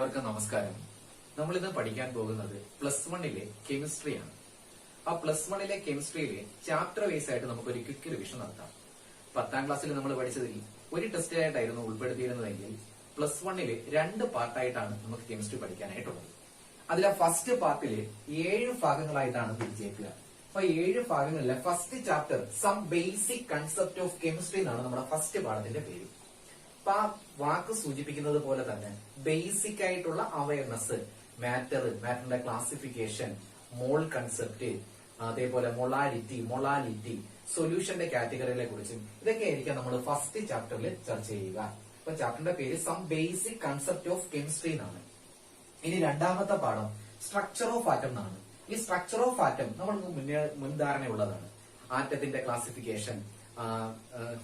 എല്ലാവർക്കും നമസ്കാരം. നമ്മളിന്ന് പഠിക്കാൻ പോകുന്നത് +1 കെമിസ്ട്രിയാണ്. ആ +1 കെമിസ്ട്രിയിലെ ചാപ്റ്റർ വൈസ് ആയിട്ട് നമുക്കൊരു ക്വിക്ക് റിവിഷൻ നടത്താം. 10ാം ക്ലാസ്സിൽ നമ്മൾ പഠിച്ചതിൽ ഒരു ടെസ്റ്റ് ആയിട്ടായിരുന്നു ഉൾപ്പെടുത്തിയിരുന്നതെങ്കിൽ +1 രണ്ട് പാർട്ടായിട്ടാണ് നമുക്ക് കെമിസ്ട്രി പഠിക്കാനായിട്ടുള്ളത്. അതിലെ ഫസ്റ്റ് പാർട്ടില് 7 ഭാഗങ്ങളായിട്ടാണ് തിരിച്ചേക്കുക. അപ്പൊ 7 ഭാഗങ്ങളിലെ first chapter some basic concept of chemistry എന്നാണ് നമ്മുടെ ഫസ്റ്റ് പാഠത്തിന്റെ പേര്. അപ്പൊ ആ വാക്ക് സൂചിപ്പിക്കുന്നത് പോലെ തന്നെ ബേസിക് ആയിട്ടുള്ള അവയർനെസ്, മാറ്ററിന്റെ ക്ലാസിഫിക്കേഷൻ, മോൾ കൺസെപ്റ്റ്, അതേപോലെ മൊളാലിറ്റി, സൊല്യൂഷന്റെ കാറ്റഗറികളെ കുറിച്ചും ഇതൊക്കെ ആയിരിക്കാം നമ്മൾ ഫസ്റ്റ് ചാപ്റ്ററിൽ ചർച്ച ചെയ്യുക. അപ്പൊ ചാപ്റ്ററിന്റെ പേര് some basic concept of chemistry എന്നാണ്. ഇനി രണ്ടാമത്തെ പാഠം സ്ട്രക്ചർ ഓഫ് ആറ്റം എന്നാണ്. ഈ സ്ട്രക്ചർ ഓഫ് ആറ്റം നമ്മൾക്ക് മുൻധാരണയുള്ളതാണ്. ആറ്റത്തിന്റെ ക്ലാസിഫിക്കേഷൻ,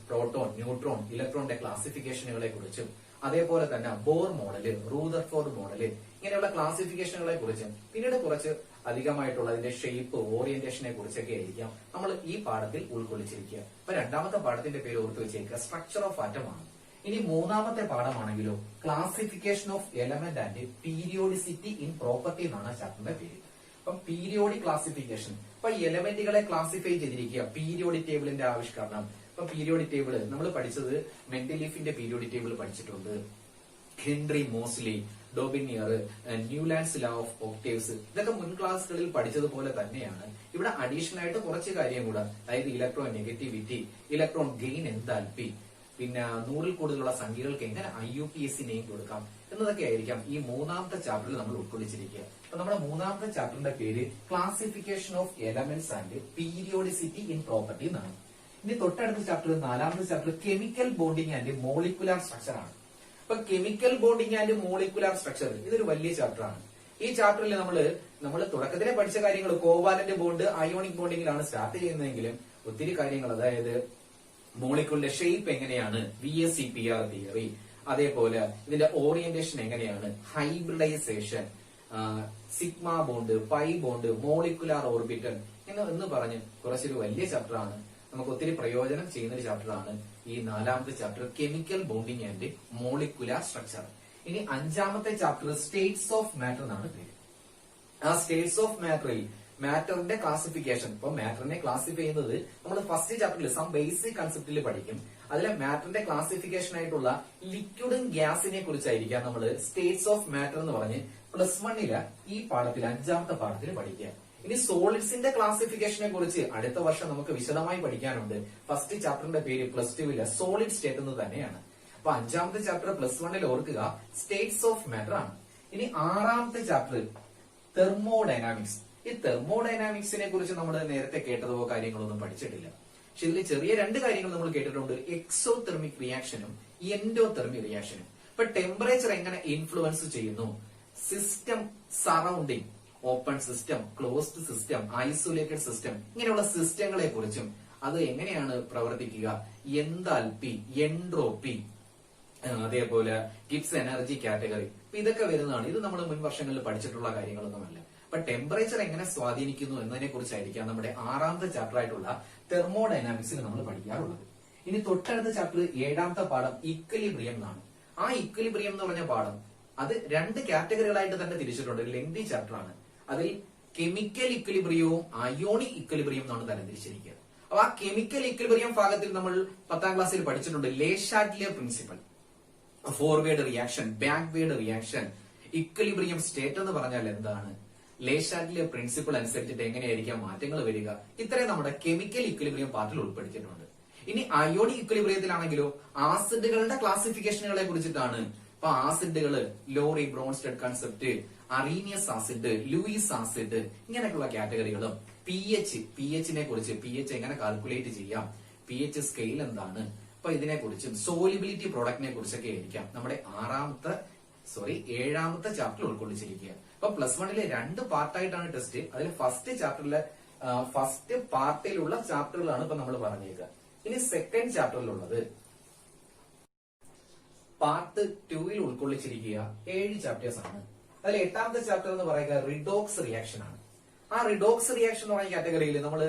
പ്രോട്ടോൺ, ന്യൂട്രോൺ, ഇലക്ട്രോണിന്റെ ക്ലാസിഫിക്കേഷനുകളെ കുറിച്ചും അതേപോലെ തന്നെ ബോർ മോഡല്, റൂദർഫോർഡ് മോഡല് ഇങ്ങനെയുള്ള ക്ലാസിഫിക്കേഷനുകളെ കുറിച്ചും പിന്നീട് കുറച്ച് അധികമായിട്ടുള്ള അതിന്റെ ഷേപ്പ്, ഓറിയന്റേഷനെ കുറിച്ചൊക്കെ ആയിരിക്കാം നമ്മൾ ഈ പാഠത്തിൽ ഉൾക്കൊള്ളിച്ചിരിക്കുക. അപ്പൊ രണ്ടാമത്തെ പാഠത്തിന്റെ പേര് ഓർത്ത് വെച്ചേക്കുക, സ്ട്രക്ചർ ഓഫ് ആറ്റം ആണ്. ഇനി മൂന്നാമത്തെ പാഠമാണെങ്കിലോ classification of element and periodicity in property എന്നാണ് ചാപ്റ്ററിന്റെ പേര്. അപ്പം പീരിയോഡിക് ക്ലാസിഫിക്കേഷൻ, ഇപ്പൊ എലമെന്റുകളെ ക്ലാസിഫൈ ചെയ്തിരിക്കുക, പീരിയോഡിക് ടേബിളിന്റെ ആവിഷ്കരണം. ഇപ്പൊ പീരിയോഡിക് ടേബിൾ നമ്മൾ പഠിച്ചത് മെന്റലീഫിന്റെ പീരിയോഡിക് ടേബിൾ പഠിച്ചിട്ടുണ്ട്. Henry Moseley, Dobereiner, Newlands law of octaves ഇതൊക്കെ മുൻ ക്ലാസ്സുകളിൽ പഠിച്ചതുപോലെ തന്നെയാണ് ഇവിടെ അഡീഷണൽ ആയിട്ട് കുറച്ച് കാര്യം കൂടെ, അതായത് electron negativity, electron gain enthalpy, പിന്നെ 100ൽ കൂടുതലുള്ള സംഖ്യകൾക്ക് എങ്ങനെ IUPAC നെയിം കൊടുക്കാം എന്നതൊക്കെ ആയിരിക്കാം ഈ മൂന്നാമത്തെ ചാപ്റ്ററിൽ നമ്മൾ ഉൾക്കൊള്ളിച്ചിരിക്കുക. അപ്പൊ നമ്മുടെ മൂന്നാമത്തെ ചാപ്റ്ററിന്റെ പേര് classification of elements and periodicity in property എന്നാണ്. ഇനി തൊട്ടടുത്ത ചാപ്റ്റർ, നാലാമത്തെ chapter chemical bonding and molecular structure ആണ്. അപ്പൊ chemical bonding and molecular structure ഇതൊരു വലിയ ചാപ്റ്റർ ആണ്. ഈ ചാപ്റ്ററിൽ നമ്മൾ തുടക്കത്തിലെ പഠിച്ച കാര്യങ്ങൾ കോവാലന്റ് ബോണ്ട്, അയോണിക് ബോണ്ടിങ്ങിലാണ് സ്റ്റാർട്ട് ചെയ്യുന്നതെങ്കിലും ഒത്തിരി കാര്യങ്ങൾ, അതായത് മോളിക്യൂളിന്റെ ഷേപ്പ് എങ്ങനെയാണ്, VSEPR തിയറി, അതേപോലെ ഇതിന്റെ ഓറിയന്റേഷൻ എങ്ങനെയാണ്, hybridisation, sigma bond, pi bond, molecular orbital എന്ന് പറഞ്ഞ് കുറച്ചൊരു വലിയ ചാപ്റ്റർ ആണ്. നമുക്ക് ഒത്തിരി പ്രയോജനം ചെയ്യുന്ന ഒരു ചാപ്റ്റർ ആണ് ഈ നാലാമത്തെ chapter chemical bonding and molecular structure. ഇനി അഞ്ചാമത്തെ ചാപ്റ്റർ സ്റ്റേറ്റ്സ് ഓഫ് മാറ്റർ എന്നാണ് പേര്. ആ സ്റ്റേറ്റ്സ് ഓഫ് മാറ്ററിൽ മാറ്ററിന്റെ ക്ലാസിഫിക്കേഷൻ, ഇപ്പൊ മാറ്ററിനെ ക്ലാസിഫൈ ചെയ്യുന്നത് നമ്മൾ ഫസ്റ്റ് ചാപ്റ്ററിൽ സം ബേസിക് കൺസെപ്റ്റിൽ പഠിക്കും. അതിലെ മാറ്ററിന്റെ ക്ലാസിഫിക്കേഷൻ ആയിട്ടുള്ള ലിക്വിഡും ഗ്യാസിനെ കുറിച്ചായിരിക്കാം നമ്മൾ സ്റ്റേറ്റ്സ് ഓഫ് മാറ്റർ എന്ന് പറഞ്ഞ് +1 ഈ പാഠത്തിൽ അഞ്ചാമത്തെ പാഠത്തിൽ പഠിക്കുക. ഇനി സോളിഡ്സിന്റെ ക്ലാസിഫിക്കേഷനെ കുറിച്ച് അടുത്ത വർഷം നമുക്ക് വിശദമായി പഠിക്കാനുണ്ട്. ഫസ്റ്റ് ചാപ്റ്ററിന്റെ പേര് +2 സോളിഡ് സ്റ്റേറ്റ് എന്ന് തന്നെയാണ്. അപ്പൊ അഞ്ചാമത്തെ ചാപ്റ്റർ +1 ഓർക്കുക സ്റ്റേറ്റ്സ് ഓഫ് മാറ്റർ ആണ്. ഇനി ആറാമത്തെ ചാപ്റ്റർ തെർമോഡൈനാമിക്സ്. ഈ തെർമോഡൈനാമിക്സിനെ കുറിച്ച് നമ്മൾ നേരത്തെ കേട്ടതോ കാര്യങ്ങളൊന്നും പഠിച്ചിട്ടില്ല. പക്ഷെ ഇതിൽ ചെറിയ രണ്ട് കാര്യങ്ങൾ നമ്മൾ കേട്ടിട്ടുണ്ട്, എക്സോതെർമിക് റിയാക്ഷനും എൻഡോതെർമിക് റിയാക്ഷനും. ഇപ്പൊ ടെമ്പറേച്ചർ എങ്ങനെ ഇൻഫ്ലുവൻസ് ചെയ്യുന്നു, system surrounding, open system, closed system, isolated system ഇങ്ങനെയുള്ള സിസ്റ്റങ്ങളെ കുറിച്ചും അത് എങ്ങനെയാണ് പ്രവർത്തിക്കുക, എന്താൽപി, എൻട്രോപ്പി, അതേപോലെ ഗിബ്സ് എനർജി കാറ്റഗറി ഇതൊക്കെ വരുന്നതാണ്. ഇത് നമ്മൾ മുൻ വർഷങ്ങളിൽ പഠിച്ചിട്ടുള്ള കാര്യങ്ങളൊന്നുമല്ല. അപ്പൊ ടെമ്പറേച്ചർ എങ്ങനെ സ്വാധീനിക്കുന്നു എന്നതിനെ കുറിച്ചായിരിക്കാം നമ്മുടെ ആറാമത്തെ ചാപ്റ്റർ ആയിട്ടുള്ള തെർമോഡൈനാമിക്സിൽ നമ്മൾ പഠിക്കാറുള്ളത്. ഇനി തൊട്ടടുത്ത ചാപ്റ്റർ ഏഴാമത്തെ പാഠം ഇക്വിലിബ്രിയം എന്നാണ്. ആ ഇക്വിലിബ്രിയം എന്ന് പറഞ്ഞ പാഠം അത് രണ്ട് കാറ്റഗറികളായിട്ട് തന്നെ തിരിച്ചിട്ടുണ്ട്. ലെങ്തി ചാപ്റ്റർ ആണ്. അതിൽ കെമിക്കൽ ഇക്വിലിബ്രിയവും അയോണിക് ഇക്വിലിബ്രിയം എന്നാണ് തരംതിരിച്ചിരിക്കുക. അപ്പൊ ആ കെമിക്കൽ ഇക്വിലിബ്രിയം ഭാഗത്തിൽ നമ്മൾ 10ാം ക്ലാസ്സിൽ പഠിച്ചിട്ടുണ്ട് ലെ Chatelier principal, forward reaction, backward reaction, equilibrium state എന്ന് പറഞ്ഞാൽ എന്താണ്, ലെ ഷാറ്റ്ലിയർ പ്രിൻസിപ്പിൾ അനുസരിച്ചിട്ട് എങ്ങനെയായിരിക്കാം മാറ്റങ്ങൾ വരിക, ഇത്രയും നമ്മുടെ കെമിക്കൽ ഇക്വിലിബ്രിയം പാർട്ടിൽ ഉൾപ്പെടുത്തിയിട്ടുണ്ട്. ഇനി അയോണിക് ഇക്വിലിബ്രിയത്തിലാണെങ്കിലോ ആസിഡുകളുടെ ക്ലാസിഫിക്കേഷനുകളെ കുറിച്ചിട്ടാണ്. അപ്പൊ ആസിഡുകള് Lowry Bronsted concept, Arrhenius acid, Lewis acid ഇങ്ങനെയൊക്കെയുള്ള കാറ്റഗറികളും, പിഎച്ചിനെ കുറിച്ച്, പിഎച്ച് എങ്ങനെ കാൽക്കുലേറ്റ് ചെയ്യാം, പിഎച്ച് സ്കെയിൽ എന്താണ്, അപ്പൊ ഇതിനെ കുറിച്ചും സോലിബിലിറ്റി പ്രോഡക്റ്റിനെ കുറിച്ചൊക്കെ ആയിരിക്കാം നമ്മുടെ ഏഴാമത്തെ ചാപ്റ്ററിൽ ഉൾക്കൊള്ളിച്ചിരിക്കുക. അപ്പൊ +1 രണ്ട് പാർട്ടായിട്ടാണ് ടെസ്റ്റ്. അതിൽ ഫസ്റ്റ് ചാപ്റ്ററിലെ ഫസ്റ്റ് പാർട്ടിലുള്ള ചാപ്റ്ററുകളാണ് ഇപ്പൊ നമ്മൾ പറഞ്ഞേക്കുക. ഇനി സെക്കൻഡ് ചാപ്റ്ററിലുള്ളത് പാർട്ട് 2 ഉൾക്കൊള്ളിച്ചിരിക്കുക 7 ചാപ്റ്റേഴ്സ് ആണ്. അതിൽ 8ാമത്തെ ചാപ്റ്റർ എന്ന് പറയുക റിഡോക്സ് റിയാക്ഷൻ ആണ്. ആ റിഡോക്സ് റിയാക്ഷൻ എന്ന് പറഞ്ഞ കാറ്റഗറിയിൽ നമ്മൾ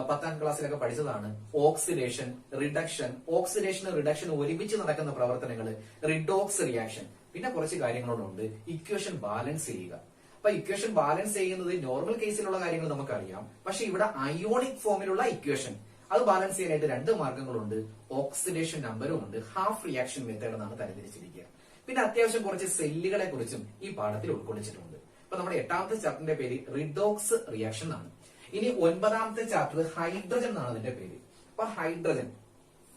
10ാം ക്ലാസ്സിലൊക്കെ പഠിച്ചതാണ്. ഓക്സിഡേഷൻ, റിഡക്ഷൻ, ഓക്സിഡേഷൻ, റിഡക്ഷൻ ഒരുമിച്ച് നടക്കുന്ന പ്രവർത്തനങ്ങൾ റിഡോക്സ് റിയാക്ഷൻ. പിന്നെ കുറച്ച് കാര്യങ്ങളോടുണ്ട്. ഇക്വേഷൻ ബാലൻസ് ചെയ്യുക. അപ്പൊ ഇക്വേഷൻ ബാലൻസ് ചെയ്യുന്നത് നോർമൽ കേസിലുള്ള കാര്യങ്ങൾ നമുക്കറിയാം. പക്ഷെ ഇവിടെ അയോണിക് ഫോമിലുള്ള ഇക്വേഷൻ അത് ബാലൻസ് ചെയ്യാനായിട്ട് രണ്ട് മാർഗങ്ങളുണ്ട്. ഓക്സിഡേഷൻ നമ്പറും ഉണ്ട്. ഹാഫ് റിയാക്ഷൻ മെത്തേഡ് എന്നാണ് തരംതിരിച്ചിരിക്കുക. പിന്നെ അത്യാവശ്യം കുറച്ച് സെല്ലുകളെ കുറിച്ചും ഈ പാഠത്തിൽ ഉൾക്കൊള്ളിച്ചിട്ടുണ്ട്. അപ്പൊ നമ്മുടെ 8ാമത്തെ ചാപ്റ്ററിന്റെ പേര് റിഡോക്സ് റിയാക്ഷൻ ആണ്. ഇനി 9ാമത്തെ ചാപ്റ്റർ ഹൈഡ്രജൻ എന്നാണ് അതിന്റെ പേര്. അപ്പൊ ഹൈഡ്രജൻ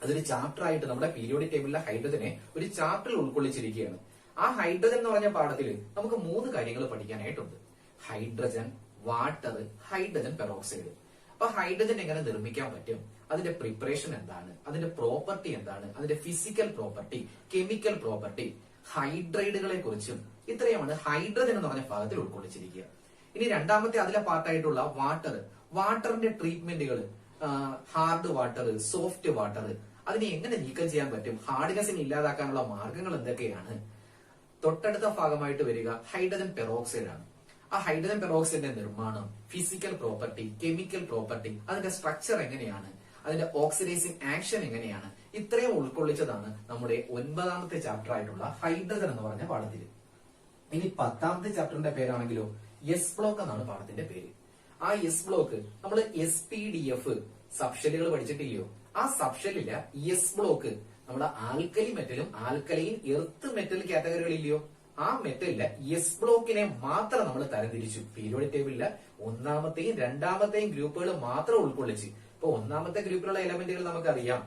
അതൊരു ചാപ്റ്റർ ആയിട്ട് നമ്മുടെ പീരിയോഡിക് ടേബിളിലെ ഹൈഡ്രജനെ ഒരു ചാപ്റ്ററിൽ ഉൾക്കൊള്ളിച്ചിരിക്കുകയാണ്. ആ ഹൈഡ്രജൻ എന്ന് പറഞ്ഞ പാഠത്തിൽ നമുക്ക് 3 കാര്യങ്ങൾ പഠിക്കാനായിട്ടുണ്ട്. Hydrogen, water, hydrogen peroxide. അപ്പൊ ഹൈഡ്രജൻ എങ്ങനെ നിർമ്മിക്കാൻ പറ്റും, അതിന്റെ പ്രിപ്പറേഷൻ എന്താണ്, അതിന്റെ പ്രോപ്പർട്ടി എന്താണ്, അതിന്റെ ഫിസിക്കൽ പ്രോപ്പർട്ടി, കെമിക്കൽ പ്രോപ്പർട്ടി, ഹൈഡ്രൈഡുകളെ കുറിച്ചും ഇത്രയുമാണ് ഹൈഡ്രജൻ എന്ന് പറഞ്ഞ ഭാഗത്തിൽ ഉൾക്കൊള്ളിച്ചിരിക്കുക. ഇനി 2ാമത്തെ അതിലെ പാർട്ടായിട്ടുള്ള വാട്ടർ, വാട്ടറിന്റെ ട്രീറ്റ്മെന്റുകൾ, ഹാർഡ് വാട്ടർ, സോഫ്റ്റ് വാട്ടർ, അതിനെ എങ്ങനെ നീക്കം ചെയ്യാൻ പറ്റും, ഹാർഡ്നെസിനെ ഇല്ലാതാക്കാനുള്ള മാർഗങ്ങൾ എന്തൊക്കെയാണ്. തൊട്ടടുത്ത ഭാഗമായിട്ട് വരിക ഹൈഡ്രജൻ പെറോക്സൈഡ് ആണ്. ആ ഹൈഡ്രജൻ പെറോക്സൈഡിന്റെ നിർമ്മാണം, ഫിസിക്കൽ പ്രോപ്പർട്ടി, കെമിക്കൽ പ്രോപ്പർട്ടി, അതിന്റെ സ്ട്രക്ചർ എങ്ങനെയാണ്, അതിന്റെ ഓക്സിഡൈസിങ് ആക്ഷൻ എങ്ങനെയാണ്, ഇത്രയും ഉൾക്കൊള്ളിച്ചതാണ് നമ്മുടെ 9ാമത്തെ ചാപ്റ്റർ ആയിട്ടുള്ള ഹൈഡ്രജൻ എന്ന് പറഞ്ഞ പാഠത്തിൽ. ഇനി 10ാമത്തെ ചാപ്റ്ററിന്റെ പേരാണെങ്കിലോ എസ് ബ്ലോക്ക് എന്നാണ് പാഠത്തിന്റെ പേര്. ആ എസ് ബ്ലോക്ക് നമ്മൾ SPDF സബ്ഷെല്ലുകൾ പഠിച്ചിട്ടില്ലയോ? ആ സബ്ഷെല്ലില് എസ് ബ്ലോക്ക് നമ്മുടെ ആൽക്കലി മെറ്റലും ആൽക്കലൈൻ എർത്ത് മെറ്റൽ കാറ്റഗറികളില്ലയോ? ആ മെറ്റലില് എസ് ബ്ലോക്കിനെ മാത്രം നമ്മൾ തരംതിരിച്ചു. പീരിയോഡിക് ടേബിളില് 1ാമത്തെയും 2ാമത്തെയും ഗ്രൂപ്പുകൾ മാത്രം ഉൾക്കൊള്ളിച്ച്. ഇപ്പൊ 1ാമത്തെ ഗ്രൂപ്പിലുള്ള എലമെന്റുകൾ നമുക്കറിയാം.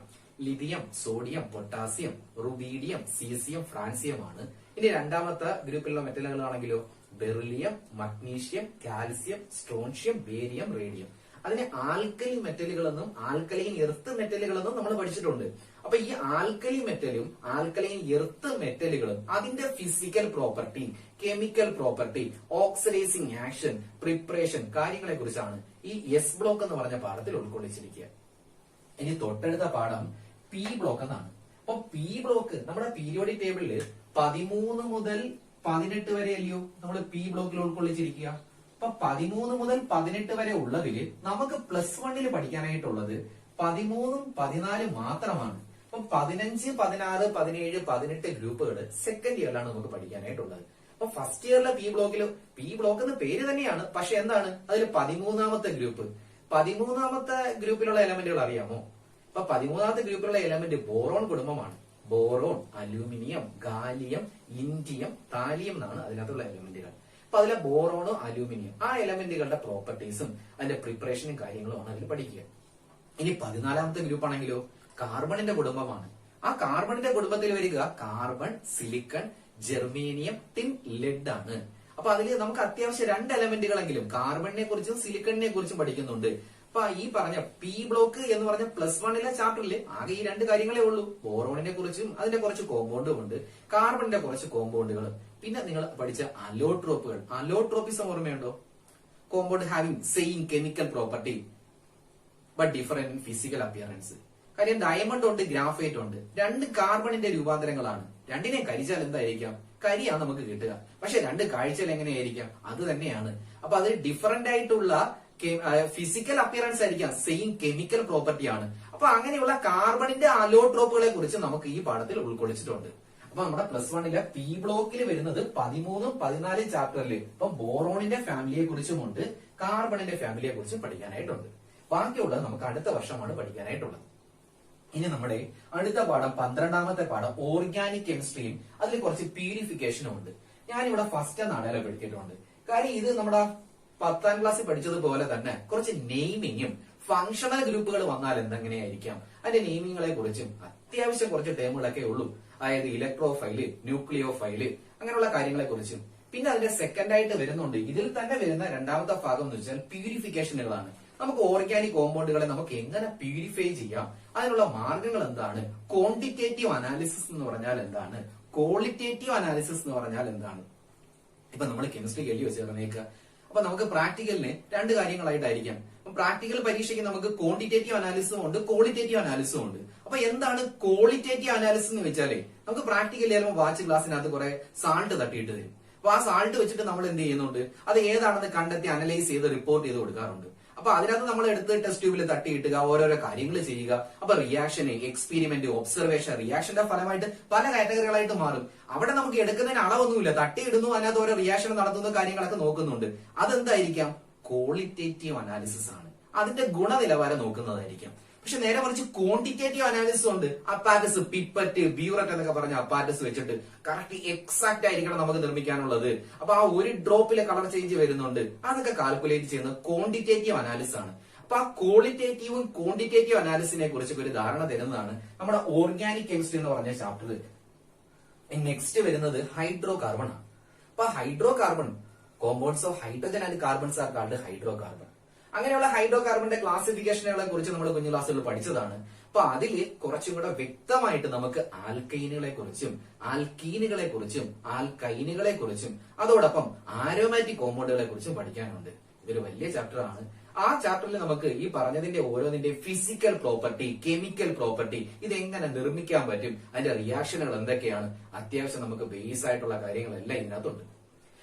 Lithium, sodium, potassium, rubidium, caesium, francium ആണ്. ഇനി 2ാമത്തെ ഗ്രൂപ്പിലുള്ള മെറ്റലുകളാണെങ്കിലോ beryllium, magnesium, calcium, strontium, barium, radium. അതിനെ ആൽക്കലി മെറ്റലുകളെന്നും ആൽക്കലൈൻ എർത്ത് മെറ്റലുകളെന്നും നമ്മൾ പഠിച്ചിട്ടുണ്ട്. അപ്പൊ ഈ ആൽക്കലി മെറ്റലും ആൽക്കലൈൻ എർത്ത് മെറ്റലുകളും അതിന്റെ physical property, chemical property, oxidising action, preparation കാര്യങ്ങളെ കുറിച്ചാണ് ഈ എസ് ബ്ലോക്ക് എന്ന് പറഞ്ഞ പാഠത്തിൽ ഉൾക്കൊള്ളിച്ചിരിക്കുക. ഇനി തൊട്ടടുത്ത പാഠം പി ബ്ലോക്ക് എന്നാണ്. അപ്പൊ പി ബ്ലോക്ക് നമ്മുടെ പീരിയോഡിക് ടേബിളില് 13 മുതൽ 18 വരെ അല്ലയോ നമ്മൾ പി ബ്ലോക്കിൽ ഉൾക്കൊള്ളിച്ചിരിക്കുക. അപ്പൊ 13 മുതൽ 18 വരെ ഉള്ളതിൽ നമുക്ക് +1 പഠിക്കാനായിട്ടുള്ളത് 13ഉം 14 മാത്രമാണ്. അപ്പൊ 15, 16, 17, 18 ഗ്രൂപ്പുകൾ സെക്കൻഡ് ഇയറിലാണ് നമുക്ക് പഠിക്കാനായിട്ടുള്ളത്. അപ്പൊ ഫസ്റ്റ് ഇയറിലെ പി ബ്ലോക്ക് എന്ന് പേര് തന്നെയാണ്. പക്ഷെ എന്താണ് അതിൽ 13ാമത്തെ ഗ്രൂപ്പ്, 13ാമത്തെ ഗ്രൂപ്പിലുള്ള എലമെന്റുകൾ അറിയാമോ? അപ്പൊ 13ാമത്തെ ഗ്രൂപ്പിലുള്ള എലമെന്റ് ബോറോൺ കുടുംബമാണ്. Boron, aluminium, gallium, indium, thallium എന്നാണ് അതിനകത്തുള്ള എലമെന്റുകൾ. അപ്പൊ അതിലെ ബോറോണും അലൂമിനിയം ആ എലമെന്റുകളുടെ പ്രോപ്പർട്ടീസും അതിന്റെ പ്രിപ്പറേഷനും കാര്യങ്ങളുമാണ് അതിൽ പഠിക്കുക. ഇനി 14ാമത്തെ ഗ്രൂപ്പ് ആണെങ്കിലോ കാർബണിന്റെ കുടുംബമാണ്. ആ കാർബണിന്റെ കുടുംബത്തിൽ വരിക carbon, silicon, germanium, tin, lead ആണ്. അപ്പൊ അതിൽ നമുക്ക് അത്യാവശ്യം 2 എലമെന്റുകളെങ്കിലും കാർബണിനെ കുറിച്ചും സിലിക്കണിനെ കുറിച്ചും പഠിക്കുന്നുണ്ട്. അപ്പൊ ഈ പറഞ്ഞ പി ബ്ലോക്ക് എന്ന് പറഞ്ഞ +1 ചാപ്റ്ററിൽ ആകെ ഈ 2 കാര്യങ്ങളേ ഉള്ളൂ. ബോറോണിനെ കുറിച്ചും അതിന്റെ കുറച്ച് കോമ്പൗണ്ടും ഉണ്ട്, കാർബണിന്റെ കുറച്ച് കോമ്പൗണ്ടുകൾ. പിന്നെ നിങ്ങൾ പഠിച്ച അലോട്രോപ്പുകൾ, അലോട്രോപ്പിസം ഓർമ്മയുണ്ടോ? Compound having same chemical property but different in physical appearance. കാര്യം ഡയമണ്ട് ഉണ്ട്, ഗ്രാഫൈറ്റ് ഉണ്ട്, 2 കാർബണിന്റെ രൂപാന്തരങ്ങളാണ്. 2നെ കരിച്ചാൽ എന്തായിരിക്കാം? കരിയാണ് നമുക്ക് കിട്ടുക. പക്ഷെ 2 കാഴ്ചയിൽ എങ്ങനെയായിരിക്കാം? അത് തന്നെയാണ്. അപ്പൊ അത് ഡിഫറന്റ് ആയിട്ടുള്ള ഫിസിക്കൽ അപ്പിയറൻസ് ആയിരിക്കാം, സെയിം കെമിക്കൽ പ്രോപ്പർട്ടി ആണ്. അപ്പൊ അങ്ങനെയുള്ള കാർബണിന്റെ അലോട്രോപ്പുകളെ കുറിച്ച് നമുക്ക് ഈ പാഠത്തിൽ ഉൾക്കൊള്ളിച്ചിട്ടുണ്ട്. അപ്പൊ നമ്മുടെ +1 പി ബ്ലോക്കിൽ വരുന്നത് 13ഉം 14 ചാപ്റ്ററിൽ ഇപ്പൊ ബോറോണിന്റെ ഫാമിലിയെ കുറിച്ചുമുണ്ട്, കാർബണിന്റെ ഫാമിലിയെ കുറിച്ചും പഠിക്കാനായിട്ടുണ്ട്. ബാക്കിയുള്ളത് നമുക്ക് അടുത്ത വർഷമാണ് പഠിക്കാനായിട്ടുള്ളത്. ഇനി നമ്മുടെ അടുത്ത പാഠം 12ാമത്തെ പാഠം ഓർഗാനിക് കെമിസ്ട്രിയും അതിൽ കുറച്ച് പ്യൂരിഫിക്കേഷനും ഉണ്ട്. ഞാനിവിടെ ഫസ്റ്റ് എന്നാണ് അടയാളപ്പെടുത്തിയിട്ടുണ്ട്. കാര്യം ഇത് നമ്മുടെ 10ാം ക്ലാസ്സിൽ പഠിച്ചതുപോലെ തന്നെ കുറച്ച് നെയിമിങ്ങും ഫങ്ഷണൽ ഗ്രൂപ്പുകൾ വന്നാൽ എന്തെങ്ങനെയായിരിക്കാം അതിന്റെ നെയിമിങ്ങളെ കുറിച്ചും അത്യാവശ്യം കുറച്ച് ടേമുകളൊക്കെ ഉള്ളൂ. അതായത് ഇലക്ട്രോഫൈല്, ന്യൂക്ലിയോഫൈല് അങ്ങനെയുള്ള കാര്യങ്ങളെ കുറിച്ചും. പിന്നെ അതിന്റെ സെക്കൻഡ് ആയിട്ട് വരുന്നുണ്ട്. ഇതിൽ തന്നെ വരുന്ന 2ാമത്തെ ഭാഗം എന്ന് വെച്ചാൽ പ്യൂരിഫിക്കേഷനുകളാണ്. നമുക്ക് ഓർഗാനിക് കോമ്പൗണ്ടുകളെ നമുക്ക് എങ്ങനെ പ്യൂരിഫൈ ചെയ്യാം, അതിനുള്ള മാർഗങ്ങൾ എന്താണ്, ക്വാണ്ടിറ്റേറ്റീവ് അനാലിസിസ് എന്ന് പറഞ്ഞാൽ എന്താണ്, ക്വാളിറ്റേറ്റീവ് അനാലിസിസ് എന്ന് പറഞ്ഞാൽ എന്താണ്. ഇപ്പൊ നമ്മൾ കെമിസ്ട്രി എഴുതി വെച്ചേർന്നേക്കുക. അപ്പൊ നമുക്ക് പ്രാക്ടിക്കലിന് 2 കാര്യങ്ങളായിട്ടായിരിക്കാം. പ്രാക്ടിക്കൽ പരീക്ഷയ്ക്ക് നമുക്ക് ക്വാണ്ടിറ്റേറ്റീവ് അനാലിസിസും ഉണ്ട്, ക്വാളിറ്റേറ്റീവ് അനാലിസിസും ഉണ്ട്. അപ്പൊ എന്താണ് ക്വാളിറ്റേറ്റീവ് അനാലിസിസ് എന്ന് വെച്ചാലേ നമുക്ക് പ്രാക്ടിക്കൽ ആയാലും വാച്ച് ക്ലാസ്സിനകത്ത് കുറെ സാൾട്ട് തട്ടിയിട്ട് തരും. അപ്പൊ ആ സാൾട്ട് വെച്ചിട്ട് നമ്മൾ എന്ത് ചെയ്യുന്നുണ്ട്, അത് ഏതാണെന്ന് കണ്ടെത്തി അനലൈസ് ചെയ്ത് റിപ്പോർട്ട് ചെയ്ത് കൊടുക്കാറുണ്ട്. അപ്പൊ അപ്പൊ അതിനകത്ത് നമ്മൾ എടുത്ത് ടെസ്റ്റ് ട്യൂബിൽ തട്ടിയിട്ടുക, ഓരോരോ കാര്യങ്ങൾ ചെയ്യുക. അപ്പൊ റിയാക്ഷൻ, എക്സ്പെരിമെന്റ്, ഒബ്സർവേഷൻ, റിയാക്ഷന്റെ ഫലമായിട്ട് പല കാറ്റഗറികളായിട്ട് മാറും. അവിടെ നമുക്ക് എടുക്കുന്നതിന് അളവൊന്നുമില്ല, തട്ടിയിടുന്നു, അതിനകത്ത് ഓരോ റിയാക്ഷൻ നടത്തുന്ന കാര്യങ്ങളൊക്കെ നോക്കുന്നുണ്ട്. അതെന്തായിരിക്കാം? ക്വാളിറ്റേറ്റീവ് അനാലിസിസ് ആണ്. അതിന്റെ ഗുണനിലവാരം നോക്കുന്നതായിരിക്കും. പക്ഷെ നേരെ മറിച്ച് ക്വാണ്ടിറ്റേറ്റീവ് അനാലിസിസ് ഉണ്ട്. അപ്പാരറ്റസ്, പിപ്പറ്റ്, ബ്യൂററ്റ് എന്നൊക്കെ പറഞ്ഞ അപ്പാരറ്റസ് വെച്ചിട്ട് കറക്റ്റ് എക്സാക്ട് ആയിരിക്കണം നമുക്ക് നിർമ്മിക്കാനുള്ളത്. അപ്പൊ ആ ഒരു ഡ്രോപ്പിലെ കളർ ചേഞ്ച് വരുന്നുണ്ട്, അതൊക്കെ കാൽക്കുലേറ്റ് ചെയ്യുന്നത് ക്വാണ്ടിറ്റേറ്റീവ് അനാലിസിസ് ആണ്. അപ്പൊ ആ ക്വാളിറ്റേറ്റീവും ക്വാണ്ടിറ്റേറ്റീവ് അനാലിസിനെ കുറിച്ച് ഒരു ധാരണ തരുന്നതാണ് നമ്മുടെ ഓർഗാനിക് കെമിസ്ട്രി എന്ന് പറഞ്ഞ ചാപ്റ്റർ. നെക്സ്റ്റ് വരുന്നത് ഹൈഡ്രോ കാർബൺ ആണ്. അപ്പൊ hydro carbon, compounds of hydrogen and carbons are called hydro carbon. അങ്ങനെയുള്ള ഹൈഡ്രോ കാർബണിന്റെ ക്ലാസിഫിക്കേഷനുകളെ കുറിച്ച് നമ്മൾ കുഞ്ഞു ക്ലാസ്സുകളിൽ പഠിച്ചതാണ്. അപ്പൊ അതിൽ കുറച്ചും കൂടെ വ്യക്തമായിട്ട് നമുക്ക് ആൽക്കൈനുകളെ കുറിച്ചും ആൽക്കീനുകളെ കുറിച്ചും ആൽക്കൈനുകളെ കുറിച്ചും അതോടൊപ്പം ആരോമാറ്റിക് കോമ്പൗണ്ടുകളെ കുറിച്ചും പഠിക്കാനുണ്ട്. ഇതൊരു വലിയ ചാപ്റ്റർ ആണ്. ആ ചാപ്റ്ററിൽ നമുക്ക് ഈ പറഞ്ഞതിന്റെ ഓരോന്നിന്റെ ഫിസിക്കൽ പ്രോപ്പർട്ടി, കെമിക്കൽ പ്രോപ്പർട്ടി, ഇതെങ്ങനെ നിർമ്മിക്കാൻ പറ്റും, അതിന്റെ റിയാക്ഷനുകൾ എന്തൊക്കെയാണ്, അത്യാവശ്യം നമുക്ക് ബേസ് ആയിട്ടുള്ള കാര്യങ്ങളെല്ലാം ഇതിനകത്തുണ്ട്.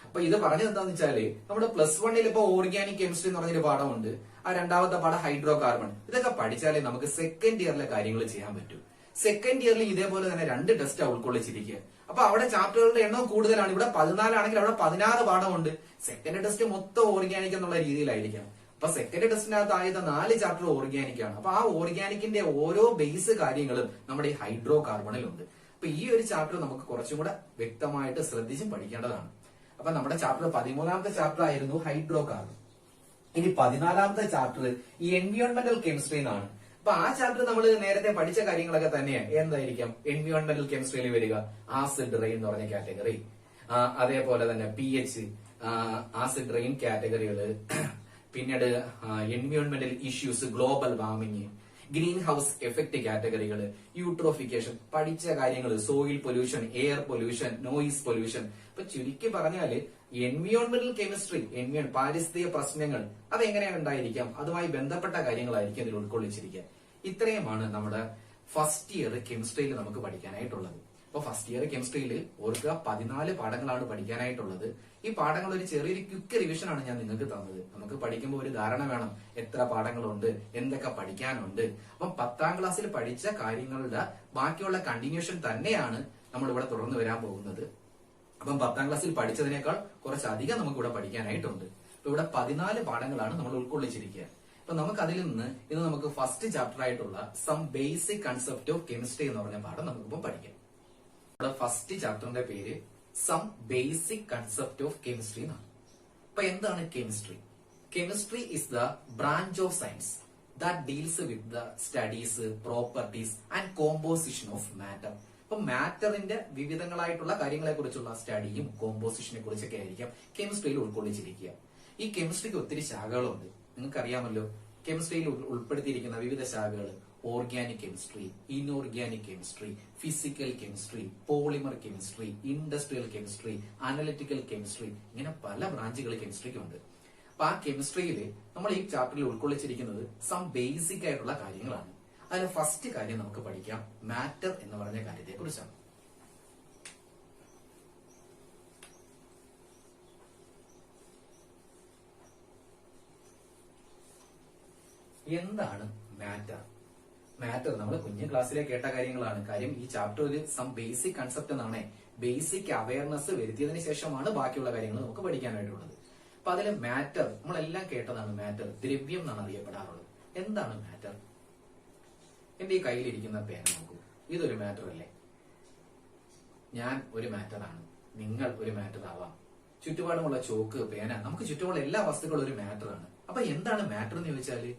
അപ്പൊ ഇത് പറഞ്ഞത് എന്താന്ന് വെച്ചാല് നമ്മുടെ +1 ഇപ്പൊ ഓർഗാനിക് കെമിസ്ട്രി എന്ന് പറഞ്ഞൊരു പാഠമുണ്ട്. ആ രണ്ടാമത്തെ പാഠം ഹൈഡ്രോ കാർബൺ. ഇതൊക്കെ പഠിച്ചാലേ നമുക്ക് സെക്കൻഡ് ഇയറിലെ കാര്യങ്ങൾ ചെയ്യാൻ പറ്റൂ. സെക്കൻഡ് ഇയറിൽ ഇതേപോലെ തന്നെ 2 ടെസ്റ്റ് ഉൾക്കൊള്ളിച്ചിരിക്കുക. അപ്പൊ അവിടെ ചാപ്റ്ററുകളുടെ എണ്ണം കൂടുതലാണ്. ഇവിടെ 14 ആണെങ്കിൽ അവിടെ 16 പാഠമുണ്ട്. സെക്കൻഡ് ടെസ്റ്റ് മൊത്തം ഓർഗാനിക് എന്നുള്ള രീതിയിലായിരിക്കാം. അപ്പൊ സെക്കൻഡ് ടെസ്റ്റിനകത്ത് ആയത് 4 ചാപ്റ്റർ ഓർഗാനിക് ആണ്. അപ്പൊ ആ ഓർഗാനിക്കിന്റെ ഓരോ ബേസ് കാര്യങ്ങളും നമ്മുടെ ഈ ഹൈഡ്രോ കാർബണിലുണ്ട്. അപ്പൊ ഈ ഒരു ചാപ്റ്റർ നമുക്ക് കുറച്ചും കൂടെ വ്യക്തമായിട്ട് ശ്രദ്ധിച്ചും പഠിക്കേണ്ടതാണ്. അപ്പൊ നമ്മുടെ ചാപ്റ്റർ 13ാമത്തെ ചാപ്റ്റർ ആയിരുന്നു ഹൈഡ്രോ കാർബൺ. ഇനി 14ാമത്തെ ചാപ്റ്റർ ഈ എൻവയോൺമെന്റൽ കെമിസ്ട്രി എന്നാണ്. അപ്പൊ ആ ചാപ്റ്റർ നമ്മൾ നേരത്തെ പഠിച്ച കാര്യങ്ങളൊക്കെ തന്നെയാണ്. എന്തായിരിക്കാം എൻവയോൺമെന്റൽ കെമിസ്ട്രിയിൽ വരിക? ആസിഡ് റെയിൻ എന്ന് പറഞ്ഞ കാറ്റഗറി, അതേപോലെ തന്നെ pH, ആസിഡ് റെയിൻ കാറ്റഗറികള്, പിന്നീട് എൻവയോൺമെന്റൽ issues, global warming, greenhouse effect കാറ്റഗറികൾ, യൂട്രോഫിക്കേഷൻ, പഠിച്ച കാര്യങ്ങൾ, soil pollution, air pollution, noise pollution. ഇപ്പൊ ചുരുക്കി പറഞ്ഞാല് എൻവയോൺമെന്റൽ കെമിസ്ട്രി, പാരിസ്ഥിതിക പ്രശ്നങ്ങൾ അതെങ്ങനെയാണ് ഉണ്ടായിരിക്കാം, അതുമായി ബന്ധപ്പെട്ട കാര്യങ്ങളായിരിക്കും അതിൽ ഉൾക്കൊള്ളിച്ചിരിക്കുക. ഇത്രയുമാണ് നമ്മുടെ ഫസ്റ്റ് ഇയർ കെമിസ്ട്രിയിൽ നമുക്ക് പഠിക്കാനായിട്ടുള്ളത്. അപ്പൊ ഫസ്റ്റ് ഇയർ കെമിസ്ട്രിയിൽ ഓർക്കുക 14 പാഠങ്ങളാണ് പഠിക്കാനായിട്ടുള്ളത്. ഈ പാഠങ്ങൾ ഒരു ചെറിയൊരു ക്വിക്ക് റിവിഷൻ ആണ് ഞാൻ നിങ്ങൾക്ക് തന്നത്. നമുക്ക് പഠിക്കുമ്പോൾ ഒരു ധാരണ വേണം, എത്ര പാഠങ്ങളുണ്ട്, എന്തൊക്കെ പഠിക്കാനുണ്ട്. അപ്പം 10ാം ക്ലാസ്സിൽ പഠിച്ച കാര്യങ്ങളുടെ ബാക്കിയുള്ള കണ്ടിന്യൂഷൻ തന്നെയാണ് നമ്മൾ ഇവിടെ തുടർന്ന് വരാൻ പോകുന്നത്. അപ്പം 10ാം ക്ലാസ്സിൽ പഠിച്ചതിനേക്കാൾ കുറച്ചധികം നമുക്ക് ഇവിടെ പഠിക്കാനായിട്ടുണ്ട്. അപ്പൊ ഇവിടെ 14 പാഠങ്ങളാണ് നമ്മൾ ഉൾക്കൊള്ളിച്ചിരിക്കുക. അപ്പൊ നമുക്ക് അതിൽ നിന്ന് ഇന്ന് നമുക്ക് ഫസ്റ്റ് ചാപ്റ്റർ ആയിട്ടുള്ള some basic concept of chemistry എന്ന് പറഞ്ഞ പാഠം നമുക്കിപ്പം പഠിക്കാം. നമ്മുടെ ഫസ്റ്റ് ചാപ്റ്ററിന്റെ പേര് some basic concept of chemistry എന്നാണ്. അപ്പൊ എന്താണ് chemistry? Chemistry is the branch of science that deals with the studies, properties and composition of matter. അപ്പൊ മാറ്ററിന്റെ വിവിധങ്ങളായിട്ടുള്ള കാര്യങ്ങളെ കുറിച്ചുള്ള സ്റ്റഡിയും കോമ്പോസിഷനെ കുറിച്ചൊക്കെ ആയിരിക്കും കെമിസ്ട്രിയിൽ ഉൾക്കൊള്ളിച്ചിരിക്കുക. ഈ കെമിസ്ട്രിക്ക് ഒത്തിരി ശാഖകളുണ്ട്. നിങ്ങൾക്കറിയാമല്ലോ, കെമിസ്ട്രിയിൽ ഉൾപ്പെടുത്തിയിരിക്കുന്ന വിവിധ ശാഖകൾ organic chemistry, inorganic chemistry, physical chemistry, polymer chemistry, industrial chemistry, analytical chemistry, ഇങ്ങനെ പല ബ്രാഞ്ചുകൾ കെമിസ്ട്രിക്കുണ്ട്. അപ്പൊ ആ കെമിസ്ട്രിയിൽ നമ്മൾ ഈ ചാപ്റ്ററിൽ ഉൾക്കൊള്ളിച്ചിരിക്കുന്നത് സം ബേസിക് ആയിട്ടുള്ള കാര്യങ്ങളാണ്. അതിന് ഫസ്റ്റ് കാര്യം നമുക്ക് പഠിക്കാം മാറ്റർ എന്ന് പറഞ്ഞ കാര്യത്തെ കുറിച്ചാണ്. എന്താണ് മാറ്റർ? മാറ്റർ നമ്മൾ കുഞ്ഞു ക്ലാസ്സിലെ കേട്ട കാര്യങ്ങളാണ്. കാര്യം ഈ ചാപ്റ്റർ ഒരു സം ബേസിക് കൺസെപ്റ്റ് എന്നാണ്. ബേസിക് അവയർനെസ് വരുത്തിയതിനു ശേഷമാണ് ബാക്കിയുള്ള കാര്യങ്ങൾ നമുക്ക് പഠിക്കാനായിട്ടുള്ളത്. അപ്പൊ അതിൽ മാറ്റർ നമ്മളെല്ലാം കേട്ടതാണ്. മാറ്റർ ദ്രവ്യം എന്നാണ് അറിയപ്പെടാറുള്ളത്. എന്താണ് മാറ്റർ? എന്റെ ഈ കയ്യിലിരിക്കുന്ന പേന നോക്കൂ, ഇതൊരു മാറ്റർ അല്ലേ? ഞാൻ ഒരു മാറ്ററാണ്, നിങ്ങൾ ഒരു മാറ്റർ ആവാം. ചുറ്റുപാടുമുള്ള ചോക്ക്, പേന, നമുക്ക് ചുറ്റുമുള്ള എല്ലാ വസ്തുക്കളും ഒരു മാറ്ററാണ്. അപ്പൊ എന്താണ് മാറ്റർ എന്ന് ചോദിച്ചാല്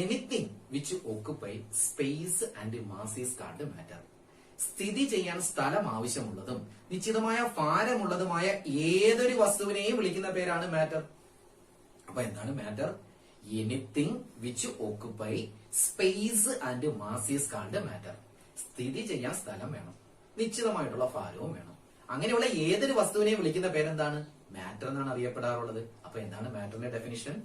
anything which occupy space and mass is called matter. സ്ഥിതി ചെയ്യാൻ സ്ഥലം ആവശ്യമുള്ളതും നിശ്ചിതമായ ഭാരമുള്ളതുമായ ഏതൊരു വസ്തുവിനെയും വിളിക്കുന്ന പേരാണ് മാറ്റർ. അപ്പൊ എന്താണ് matter? Anything which occupy space and mass is called matter. സ്ഥിതി ചെയ്യാൻ സ്ഥലം വേണം, നിശ്ചിതമായിട്ടുള്ള ഭാരവും വേണം. അങ്ങനെയുള്ള ഏതൊരു വസ്തുവിനെയും വിളിക്കുന്ന പേരെന്താണ്? മാറ്റർ എന്നാണ് അറിയപ്പെടാറുള്ളത്. അപ്പൊ എന്താണ് മാറ്ററിന്റെ definition?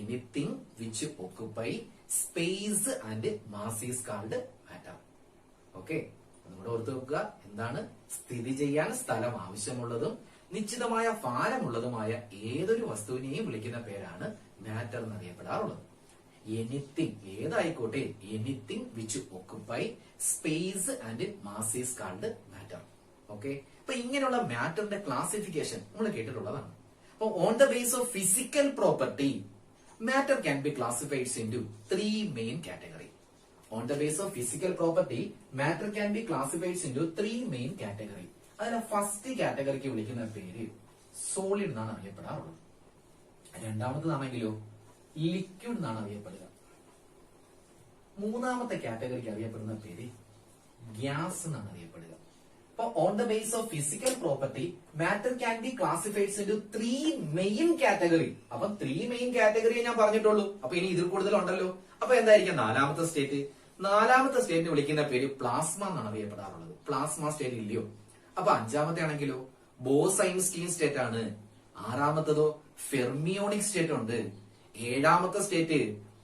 Anything which occupy space and mass is called matter. Okay, ഒന്നുകൂടെ ഓർത്ത് വെക്കുക. എന്താണ്? സ്ഥിതി ചെയ്യാൻ സ്ഥലം ആവശ്യമുള്ളതും നിശ്ചിതമായ ഭാരമുള്ളതുമായ ഏതൊരു വസ്തുവിനെയും വിളിക്കുന്ന പേരാണ് മാറ്റർ എന്നറിയപ്പെടാറുള്ളത്. എനിത്തിങ്, ഏതായിക്കോട്ടെ, anything which occupy space and mass is called matter. Okay, അപ്പൊ ഇങ്ങനെയുള്ള മാറ്ററിന്റെ ക്ലാസിഫിക്കേഷൻ നമ്മൾ കേട്ടിട്ടുള്ളതാണ്. അപ്പൊ on the base of physical property matter can be classified into three main categories. On the basis of physical property, matter can be classified into three main categories. അതിലെ first കാറ്റഗറിക്ക് വിളിക്കുന്ന പേര് solid എന്നാണ് അറിയപ്പെടാറുള്ളത്. രണ്ടാമത്തേതാണെങ്കിലോ liquid എന്നാണ് അറിയപ്പെടുക. മൂന്നാമത്തെ കാറ്റഗറിക്ക് അറിയപ്പെടുന്ന പേര് gas എന്നാണ് അറിയപ്പെടുക. അപ്പൊ on the base of physical property matter can be classified into three main category. അപ്പൊ ത്രീ മെയിൻ കാറ്റഗറിയെ ഞാൻ പറഞ്ഞിട്ടുള്ളൂ. അപ്പൊ ഇനി ഇതിൽ കൂടുതലുണ്ടല്ലോ. അപ്പൊ എന്തായിരിക്കും നാലാമത്തെ സ്റ്റേറ്റ്? നാലാമത്തെ സ്റ്റേറ്റിനെ വിളിക്കുന്ന പേര് പ്ലാസ്മ എന്നാണ് അറിയപ്പെടാറുള്ളത്. പ്ലാസ്മ സ്റ്റേറ്റ് ഇല്ലയോ? അപ്പൊ അഞ്ചാമത്തെ ആണെങ്കിലോ ബോസ്-ഐൻസ്റ്റീൻ സ്റ്റേറ്റ് ആണ്. ആറാമത്തതോ ഫെർമിയോണിക് സ്റ്റേറ്റ് ഉണ്ട്. ഏഴാമത്തെ സ്റ്റേറ്റ്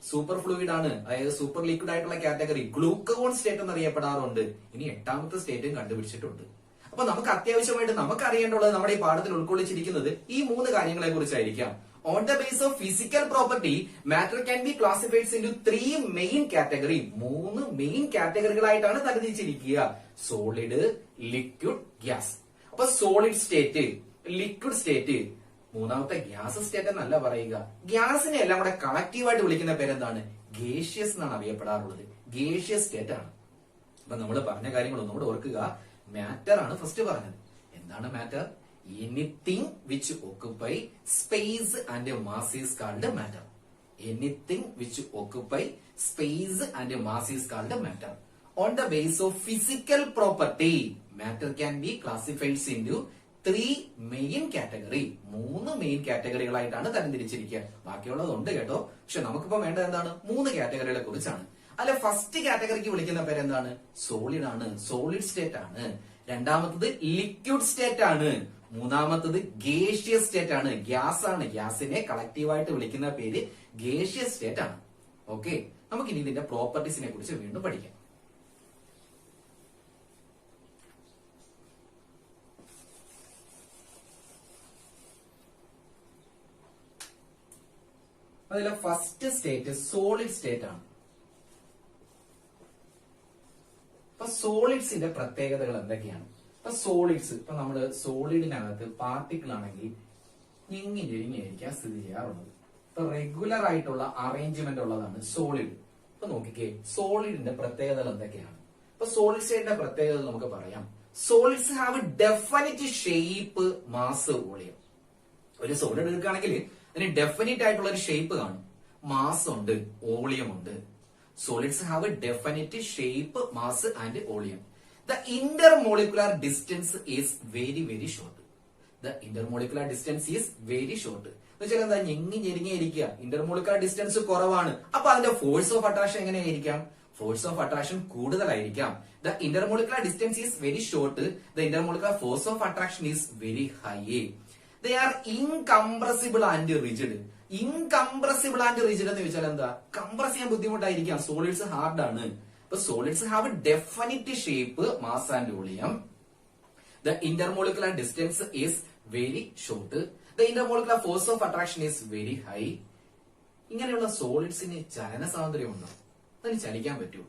സൂപ്പർ ഫ്ലൂയിഡ് ആണ്, അതായത് സൂപ്പർ ലിക്വിഡ് ആയിട്ടുള്ള കാറ്റഗറി ഗ്ലൂക്കോൺ സ്റ്റേറ്റ് എന്ന് അറിയപ്പെടാറുണ്ട്. ഇനി എട്ടാമത്തെ സ്റ്റേറ്റും കണ്ടുപിടിച്ചിട്ടുണ്ട്. അപ്പൊ നമുക്ക് അത്യാവശ്യമായിട്ട് നമുക്ക് അറിയേണ്ടുള്ളത് നമ്മുടെ ഈ പാഠത്തിൽ ഉൾക്കൊള്ളിച്ചിരിക്കുന്നത് ഈ മൂന്ന് കാര്യങ്ങളെ കുറിച്ചായിരിക്കാം. On the base of physical property matter can be classified into three main category. മൂന്ന് മെയിൻ കാറ്റഗറികളായിട്ടാണ് തരംതിരിച്ചിരിക്കുക: സോളിഡ്, ലിക്വിഡ്, ഗ്യാസ്. അപ്പൊ സോളിഡ് സ്റ്റേറ്റ്, ലിക്വിഡ് സ്റ്റേറ്റ്, മൂന്നാമത്തെ ഗ്യാസ് സ്റ്റേറ്റ് എന്നല്ല പറയുക. ഗ്യാസിനെ എല്ലാം കൂടെ കളക്റ്റീവായിട്ട് വിളിക്കുന്ന പേരെന്താണ്? ഗേഷ്യസ് എന്നാണ് അറിയപ്പെടാറുള്ളത്. ഗേഷ്യസ് സ്റ്റേറ്റ് ആണ്. അപ്പൊ നമ്മൾ പറഞ്ഞ കാര്യങ്ങൾ ഒന്നുകൂടെ ഓർക്കുക. മാറ്റർ ആണ് ഫസ്റ്റ് പറഞ്ഞത്. എന്താണ് matter? Anything which occupy space and mass is called matter. Anything which occupy space and mass is called matter. On the base of physical property matter can be classified into three main category. മൂന്ന് main കാറ്റഗറികളായിട്ടാണ് തരംതിരിച്ചിരിക്കുക. ബാക്കിയുള്ളതുണ്ട് കേട്ടോ. പക്ഷെ നമുക്കിപ്പോ വേണ്ടത് എന്താണ്? മൂന്ന് കാറ്റഗറികളെ കുറിച്ചാണ്. അല്ലെ, ഫസ്റ്റ് കാറ്റഗറിക്ക് വിളിക്കുന്ന പേര് എന്താണ്? സോളിഡ് ആണ്, സോളിഡ് സ്റ്റേറ്റ് ആണ്. രണ്ടാമത്തത് ലിക്വിഡ് സ്റ്റേറ്റ് ആണ്. മൂന്നാമത്തത് ഗേഷ്യസ് സ്റ്റേറ്റ് ആണ്, ഗ്യാസ് ആണ്. ഗ്യാസിനെ കളക്റ്റീവായിട്ട് വിളിക്കുന്ന പേര് ഗേഷ്യസ് സ്റ്റേറ്റ് ആണ്. ഓക്കെ, നമുക്കിനി ഇതിന്റെ പ്രോപ്പർട്ടീസിനെ കുറിച്ച് വീണ്ടും പഠിക്കാം. അതിലെ ഫസ്റ്റ് സ്റ്റേറ്റ് സോളിഡ് സ്റ്റേറ്റ് ആണ്. അപ്പൊ സോളിഡ്സിന്റെ പ്രത്യേകതകൾ എന്തൊക്കെയാണ്? ഇപ്പൊ സോളിഡ്സ്, ഇപ്പൊ നമ്മള് സോളിഡിനകത്ത് പാർട്ടിക്കിൾ ആണെങ്കിൽ ഞെങ്ങിഞ്ഞെരിഞ്ഞായിരിക്കാൻ സ്ഥിതി ചെയ്യാറുള്ളത്. ഇപ്പൊ റെഗുലർ ആയിട്ടുള്ള അറേഞ്ച്മെന്റ് ഉള്ളതാണ് സോളിഡ്. ഇപ്പൊ നോക്കിക്കേ, സോളിഡിന്റെ പ്രത്യേകതകൾ എന്തൊക്കെയാണ്? ഇപ്പൊ സോളിഡ് സ്റ്റേറ്റിന്റെ പ്രത്യേകത നമുക്ക് പറയാം. Solids have definite shape, mass, volume. ഒരു സോളിഡ് എടുക്കുകയാണെങ്കിൽ അതിന് ഡെഫിനിറ്റ് ആയിട്ടുള്ള ഒരു ഷേപ്പ് കാണും, മാസ് ഉണ്ട്, വോളിയം ഉണ്ട്. Solids have definite shape, mass and volume. The intermolecular distance is very very short. The intermolecular distance is very short എന്ന് വെച്ചാൽ എന്താ? ഞെങ്ങിഞ്ഞെരിഞ്ഞിരിക്കുക. ഇന്റർമോളിക്കുലർ ഡിസ്റ്റൻസ് കുറവാണ്. അപ്പൊ അതിന്റെ ഫോഴ്സ് ഓഫ് അട്രാക്ഷൻ എങ്ങനെയായിരിക്കാം? ഫോഴ്സ് ഓഫ് അട്രാക്ഷൻ കൂടുതലായിരിക്കാം. The intermolecular distance is very short. The intermolecular force of attraction is very high. They are incompressible and rigid. Incompressible and rigid എന്ന് വെച്ചാൽ എന്താ? കംപ്രസ് ചെയ്യാൻ ബുദ്ധിമുട്ടായിരിക്കാം. Solids hard ആണ്. അപ്പൊ solids have definite shape, mass and volume. The intermolecular distance is very short. The intermolecular force of attraction is very high. ഇങ്ങനെയുള്ള സോളിഡ്സിന് ചലന സ്വാതന്ത്ര്യം ഉണ്ടോ? അതിന് ചലിക്കാൻ പറ്റുമോ?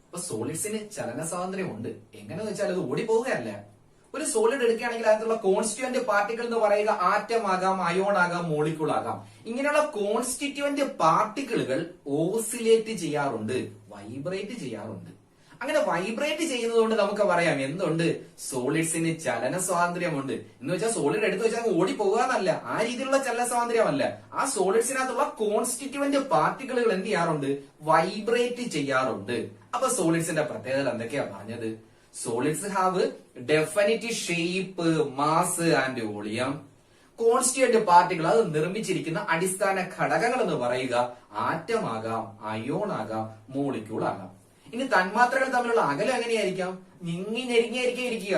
അപ്പൊ സോളിഡ്സിന് ചലന സ്വാതന്ത്ര്യം ഉണ്ട്. എങ്ങനെയെന്ന് വെച്ചാൽ അത് ഓടിപ്പോവുകയല്ല. ഒരു സോളിഡ് എടുക്കുകയാണെങ്കിൽ അതിനുള്ള കോൺസ്റ്റിറ്റ്യൂവന്റ് പാർട്ടിക്കിൾ എന്ന് പറയുക ആറ്റം ആകാം, അയോൺ ആകാം, മോളിക്യൂൾ ആകാം. ഇങ്ങനെയുള്ള കോൺസ്റ്റിറ്റ്യൂവന്റ് പാർട്ടിക്കിളുകൾ ഓസിലേറ്റ് ചെയ്യാറുണ്ട്, വൈബ്രേറ്റ് ചെയ്യാറുണ്ട്. അങ്ങനെ വൈബ്രേറ്റ് ചെയ്യുന്നത് കൊണ്ട് നമുക്ക് പറയാം എന്തുണ്ട്? സോളിഡ്സിന് ചലന സ്വാതന്ത്ര്യമുണ്ട്. എന്ന് വെച്ചാൽ സോളിഡ് എടുത്തു വെച്ചാൽ ഓടി പോകാന്നല്ല, ആ രീതിയിലുള്ള ചലന സ്വാതന്ത്ര്യമല്ല. ആ സോളിഡ്സിനകത്തുള്ള കോൺസ്റ്റിറ്റ്യൂവന്റ് പാർട്ടിക്കിളുകൾ എന്ത് ചെയ്യാറുണ്ട്? വൈബ്രേറ്റ് ചെയ്യാറുണ്ട്. അപ്പൊ സോളിഡ്സിന്റെ പ്രത്യേകത എന്തൊക്കെയാ പറഞ്ഞത്? Solids have definite shape, mass and volume. Constituent particle, അത് നിർമ്മിച്ചിരിക്കുന്ന അടിസ്ഥാന ഘടകങ്ങൾ എന്ന് പറയുക ആറ്റം ആകാം, അയോൺ ആകാം, മോളിക്യൂൾ ആകാം. ഇനി തന്മാത്രകൾ തമ്മിലുള്ള അകലം എങ്ങനെയായിരിക്കാം? ഞെങ്ങിഞ്ഞെരിഞ്ഞായിരിക്കും ഇരിക്കുക.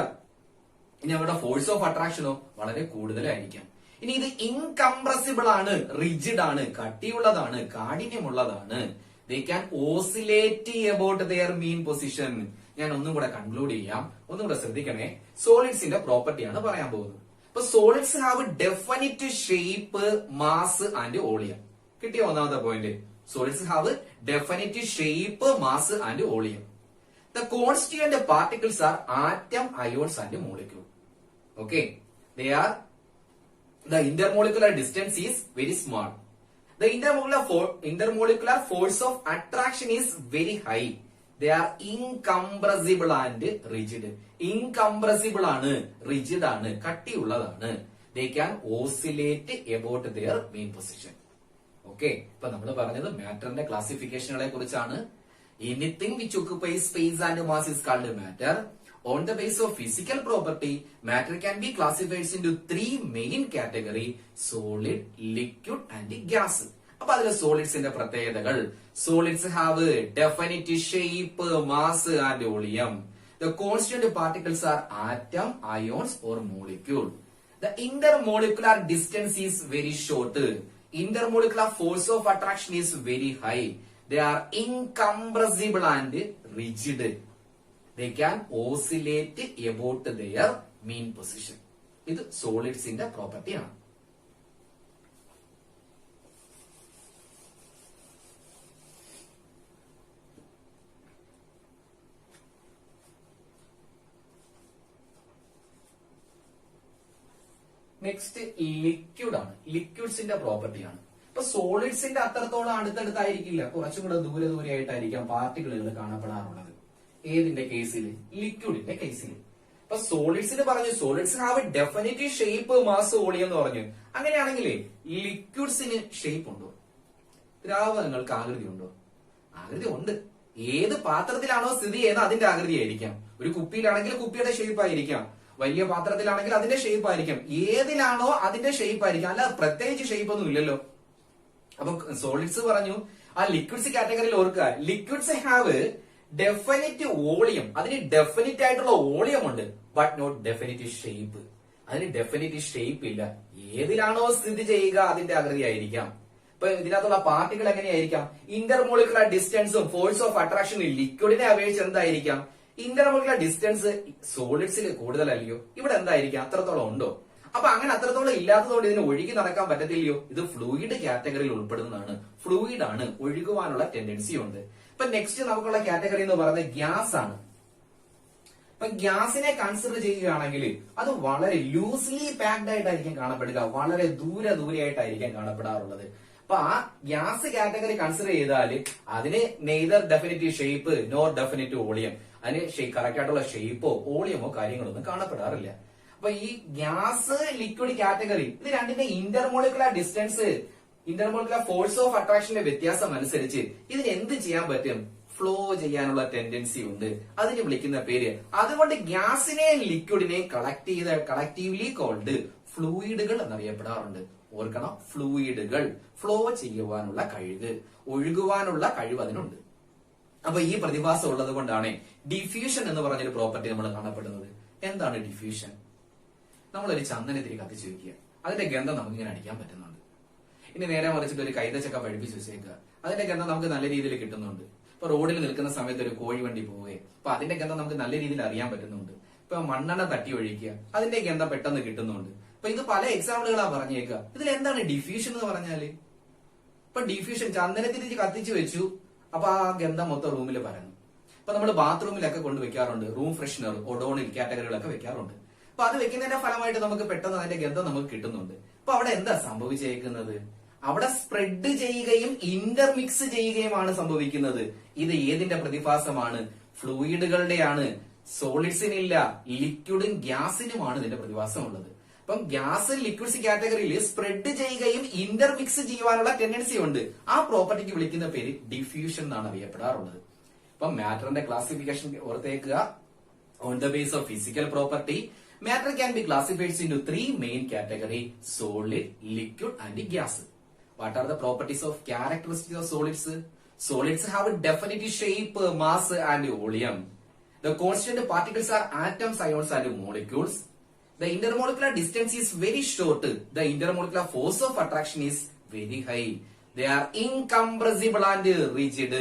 ഇനി അവരുടെ ഫോഴ്സ് ഓഫ് അട്രാക്ഷനോ വളരെ കൂടുതലായിരിക്കാം. ഇനി ഇത് ഇൻകംപ്രസിബിൾ ആണ്, റിജിഡ് ആണ്, കട്ടിയുള്ളതാണ്, കാഠിന്യമുള്ളതാണ്. They can oscillate about their mean position. ഞാൻ ഒന്നും കൂടെ കൺക്ലൂഡ് ചെയ്യാം, ഒന്നും കൂടെ ശ്രദ്ധിക്കണേ. സോളിഡ്സിന്റെ പ്രോപ്പർട്ടിയാണ് പറയാൻ പോകുന്നത്. ഇപ്പൊ solids have definite shape, mass and volume. കിട്ടിയ ഒന്നാമത്തെ point. Solids have definite shape, mass and volume. The constituent particles R atom, ions and molecule. Okay, they are the intermolecular distance is very small. The intermolecular force of attraction is very high. They are incompressible and rigid. Incompressible ആണ്, rigid ആണ്, കട്ടിയുള്ളതാണ്. They can oscillate about their mean position. Okay, ഇപ്പൊ നമ്മൾ പറഞ്ഞത് മാറ്ററിന്റെ ക്ലാസിഫിക്കേഷനുകളെ കുറിച്ചാണ്. Anything which occupies space and mass is called matter. On the basis of physical property, matter can be classified into three main categories: solid, liquid and gas. അപ്പൊ അതിലെ സോളിഡ്സിന്റെ പ്രത്യേകതകൾ: solids have definite shape, mass and volume. The constituent particles are atom, ions or molecule. The intermolecular distance is very short. Intermolecular force of attraction is very high. They are incompressible and rigid. They can oscillate about their mean position. ഇത് സോളിഡ്സിന്റെ property ആണ്. Next liquid ആണ്. ലിക്വിഡ്സിന്റെ പ്രോപ്പർട്ടിയാണ്. ഇപ്പൊ സോളിഡ്സിന്റെ അത്രത്തോളം അടുത്തടുത്തായിരിക്കില്ല, കുറച്ചും കൂടെ ദൂരെ ദൂരെയായിട്ടായിരിക്കാം പാർട്ടിക്കിളുകൾ കാണപ്പെടാറുള്ളത്. ഏതിന്റെ കേസിൽ? ലിക്വിഡിന്റെ കേസിൽ. ഇപ്പൊ സോളിഡ്സിന് പറഞ്ഞു solids have definite shape, mass, volume എന്ന് പറഞ്ഞു. അങ്ങനെയാണെങ്കിലേ ലിക്വിഡ്സിന് ഷേപ്പ് ഉണ്ടോ? ദ്രാവകങ്ങൾക്ക് ആകൃതി ഉണ്ടോ? ആകൃതി ഉണ്ട്. ഏത് പാത്രത്തിലാണോ സ്ഥിതി ചെയ്യുന്നത് അതിന്റെ ആകൃതി ആയിരിക്കാം. ഒരു കുപ്പിയിലാണെങ്കിൽ കുപ്പിയുടെ ഷേപ്പ് ആയിരിക്കാം, വലിയ പാത്രത്തിലാണെങ്കിൽ അതിന്റെ ഷേപ്പ് ആയിരിക്കാം. ഏതിലാണോ അതിന്റെ ഷേപ്പ് ആയിരിക്കാം, അല്ല പ്രത്യേകിച്ച് ഷേപ്പ് ഒന്നും ഇല്ലല്ലോ. അപ്പൊ സോളിഡ്സ് പറഞ്ഞു. ആ ലിക്വിഡ്സ് കാറ്റഗറിയിൽ ഓർക്കുക, ലിക്വിഡ്സ് ഹാവ് ഡെഫിനിറ്റ് വോളിയം. അതിന് ഡെഫിനിറ്റ് ആയിട്ടുള്ള വോളിയം ഉണ്ട്, ബട്ട് നോട്ട് ഡെഫിനിറ്റ് ഷേപ്പ്. അതിന് ഡെഫിനിറ്റ് ഷേപ്പ് ഇല്ല. ഏതിലാണോ സ്ഥിതി ചെയ്യുക അതിന്റെ ആകൃതി ആയിരിക്കാം. ഇപ്പൊ ഇതിനകത്തുള്ള പാർട്ടികൾ എങ്ങനെയായിരിക്കാം? ഇന്റർമോളിക്കുലർ ഡിസ്റ്റൻസും ഫോഴ്സ് ഓഫ് അട്രാക്ഷനും ലിക്വിഡിനെ അപേക്ഷിച്ച് എന്തായിരിക്കാം? ഇന്റർമോളിക്കുലർ ഡിസ്റ്റൻസ് സോളിഡ്സിൽ കൂടുതലല്ലയോ? ഇവിടെ എന്തായിരിക്കാം? അത്രത്തോളം ഉണ്ടോ? അപ്പൊ അങ്ങനെ അത്രത്തോളം ഇല്ലാത്തതുകൊണ്ട് ഇതിന് ഒഴുകി നടക്കാൻ പറ്റത്തില്ലയോ? ഇത് ഫ്ലൂയിഡ് കാറ്റഗറിയിൽ ഉൾപ്പെടുന്നതാണ്. ഫ്ലൂയിഡ് ആണ്, ഒഴുകുവാനുള്ള ടെൻഡൻസി ഉണ്ട്. ഇപ്പൊ നെക്സ്റ്റ് നമുക്കുള്ള കാറ്റഗറി എന്ന് പറയുന്നത് ഗ്യാസ് ആണ്. ഇപ്പൊ ഗ്യാസിനെ കൺസിഡർ ചെയ്യുകയാണെങ്കിൽ അത് വളരെ ലൂസ്ലി പാക്ഡ് ആയിട്ടായിരിക്കും കാണപ്പെടുക, വളരെ ദൂരെയായിട്ടായിരിക്കും കാണപ്പെടാറുള്ളത്. അപ്പൊ ആ ഗ്യാസ് കാറ്റഗറി കൺസിഡർ ചെയ്താൽ അതിന് neither definite shape nor definite volume, അതിന് കറക്റ്റ് ആയിട്ടുള്ള ഷേപ്പോ വോളിയമോ കാര്യങ്ങളൊന്നും കാണപ്പെടാറില്ല. അപ്പൊ ഈ ഗ്യാസ് ലിക്വിഡ് കാറ്റഗറി ഇത് രണ്ടിന്റെ intermolecular distance, intermolecular force of അട്രാക്ഷന്റെ വ്യത്യാസം അനുസരിച്ച് ഇതിന് എന്ത് ചെയ്യാൻ പറ്റും? ഫ്ലോ ചെയ്യാനുള്ള ടെൻഡൻസി ഉണ്ട്. അതിന് വിളിക്കുന്ന പേര്. അതുകൊണ്ട് ഗ്യാസിനെ ലിക്വിഡിനെ കളക്റ്റീവ്ലി കോൾഡ് ഫ്ലൂയിഡുകൾ എന്നറിയപ്പെടാറുണ്ട്. ഓർക്കണം, ഫ്ലൂയിഡുകൾ ഫ്ലോ ചെയ്യുവാനുള്ള കഴിവ്, ഒഴുകുവാനുള്ള കഴിവ് അതിനുണ്ട്. അപ്പൊ ഈ പ്രതിഭാസം ഉള്ളത് കൊണ്ടാണ് ഡിഫ്യൂഷൻ എന്ന് പറഞ്ഞൊരു പ്രോപ്പർട്ടി നമ്മൾ കാണപ്പെടുന്നത്. എന്താണ് ഡിഫ്യൂഷൻ? നമ്മളൊരു ചന്ദനത്തിരി കത്തിച്ചു വെക്കുക, അതിന്റെ ഗന്ധം നമുക്ക് ഇങ്ങനെ അടിക്കാൻ പറ്റുന്നുണ്ട്. ഇനി നേരെ മറിച്ചിട്ട് ഒരു കൈതച്ചക്ക പഴിപ്പിച്ച് വെച്ചേക്കുക, അതിന്റെ ഗന്ധം നമുക്ക് നല്ല രീതിയിൽ കിട്ടുന്നുണ്ട്. ഇപ്പൊ റോഡിൽ നിൽക്കുന്ന സമയത്ത് ഒരു കോഴി വണ്ടി പോവുകയെ, അപ്പൊ അതിന്റെ ഗന്ധം നമുക്ക് നല്ല രീതിയിൽ അറിയാൻ പറ്റുന്നുണ്ട്. ഇപ്പൊ മണ്ണെണ്ണ തട്ടി ഒഴിക്കുക, അതിന്റെ ഗന്ധം പെട്ടെന്ന് കിട്ടുന്നുണ്ട്. അപ്പൊ ഇത് പല എക്സാമ്പിളുകളാ പറഞ്ഞേക്കുക. ഇതിൽ എന്താണ് ഡിഫ്യൂഷൻ എന്ന് പറഞ്ഞാല്? ഇപ്പൊ ഡിഫ്യൂഷൻ ചന്ദനത്തിരി കത്തിച്ചു വെച്ചു, അപ്പൊ ആ ഗന്ധം മൊത്തം റൂമിൽ പരന്നു. ഇപ്പൊ നമ്മൾ ബാത്റൂമിലൊക്കെ കൊണ്ടുവെക്കാറുണ്ട്, റൂം ഫ്രഷ്നർ, ഒഡോണിൽ കാറ്റഗറികളൊക്കെ വെക്കാറുണ്ട്. അപ്പൊ അത് വെക്കുന്നതിന്റെ ഫലമായിട്ട് നമുക്ക് പെട്ടെന്ന് അതിന്റെ ഗന്ധം നമുക്ക് കിട്ടുന്നുണ്ട്. അപ്പൊ അവിടെ എന്താ സംഭവിച്ചേക്കുന്നത്? അവിടെ സ്പ്രെഡ് ചെയ്യുകയും ഇന്റർമിക്സ് ചെയ്യുകയുമാണ് സംഭവിക്കുന്നത്. ഇത് ഏതിന്റെ പ്രതിഭാസമാണ്? ഫ്ലൂയിഡുകളുടെയാണ്. സോളിഡ്സിനില്ല, ലിക്വിഡും ഗ്യാസിനുമാണ് ഇതിന്റെ പ്രതിഭാസം ഉള്ളത്. അപ്പം ഗ്യാസ് ലിക്വിഡ്സ് കാറ്റഗറിയിൽ സ്പ്രെഡ് ചെയ്യുകയും ഇന്റർമിക്സ് ചെയ്യുവാനുള്ള ടെൻഡൻസി ഉണ്ട്. ആ പ്രോപ്പർട്ടിക്ക് വിളിക്കുന്ന പേര് ഡിഫ്യൂഷൻ എന്നാണ് അറിയപ്പെടാറുള്ളത്. അപ്പം മാറ്ററിന്റെ ക്ലാസിഫിക്കേഷൻ ഓർത്തേക്കുക. On the base of physical property, matter can be classified into three main categories: solid, liquid and gas. What are the properties of characteristics of solids? Solids have a definite shape, mass and volume. The constituent particles are atoms, ions and molecules. The intermolecular distance is very short. The intermolecular force of attraction is very high. They are incompressible and rigid.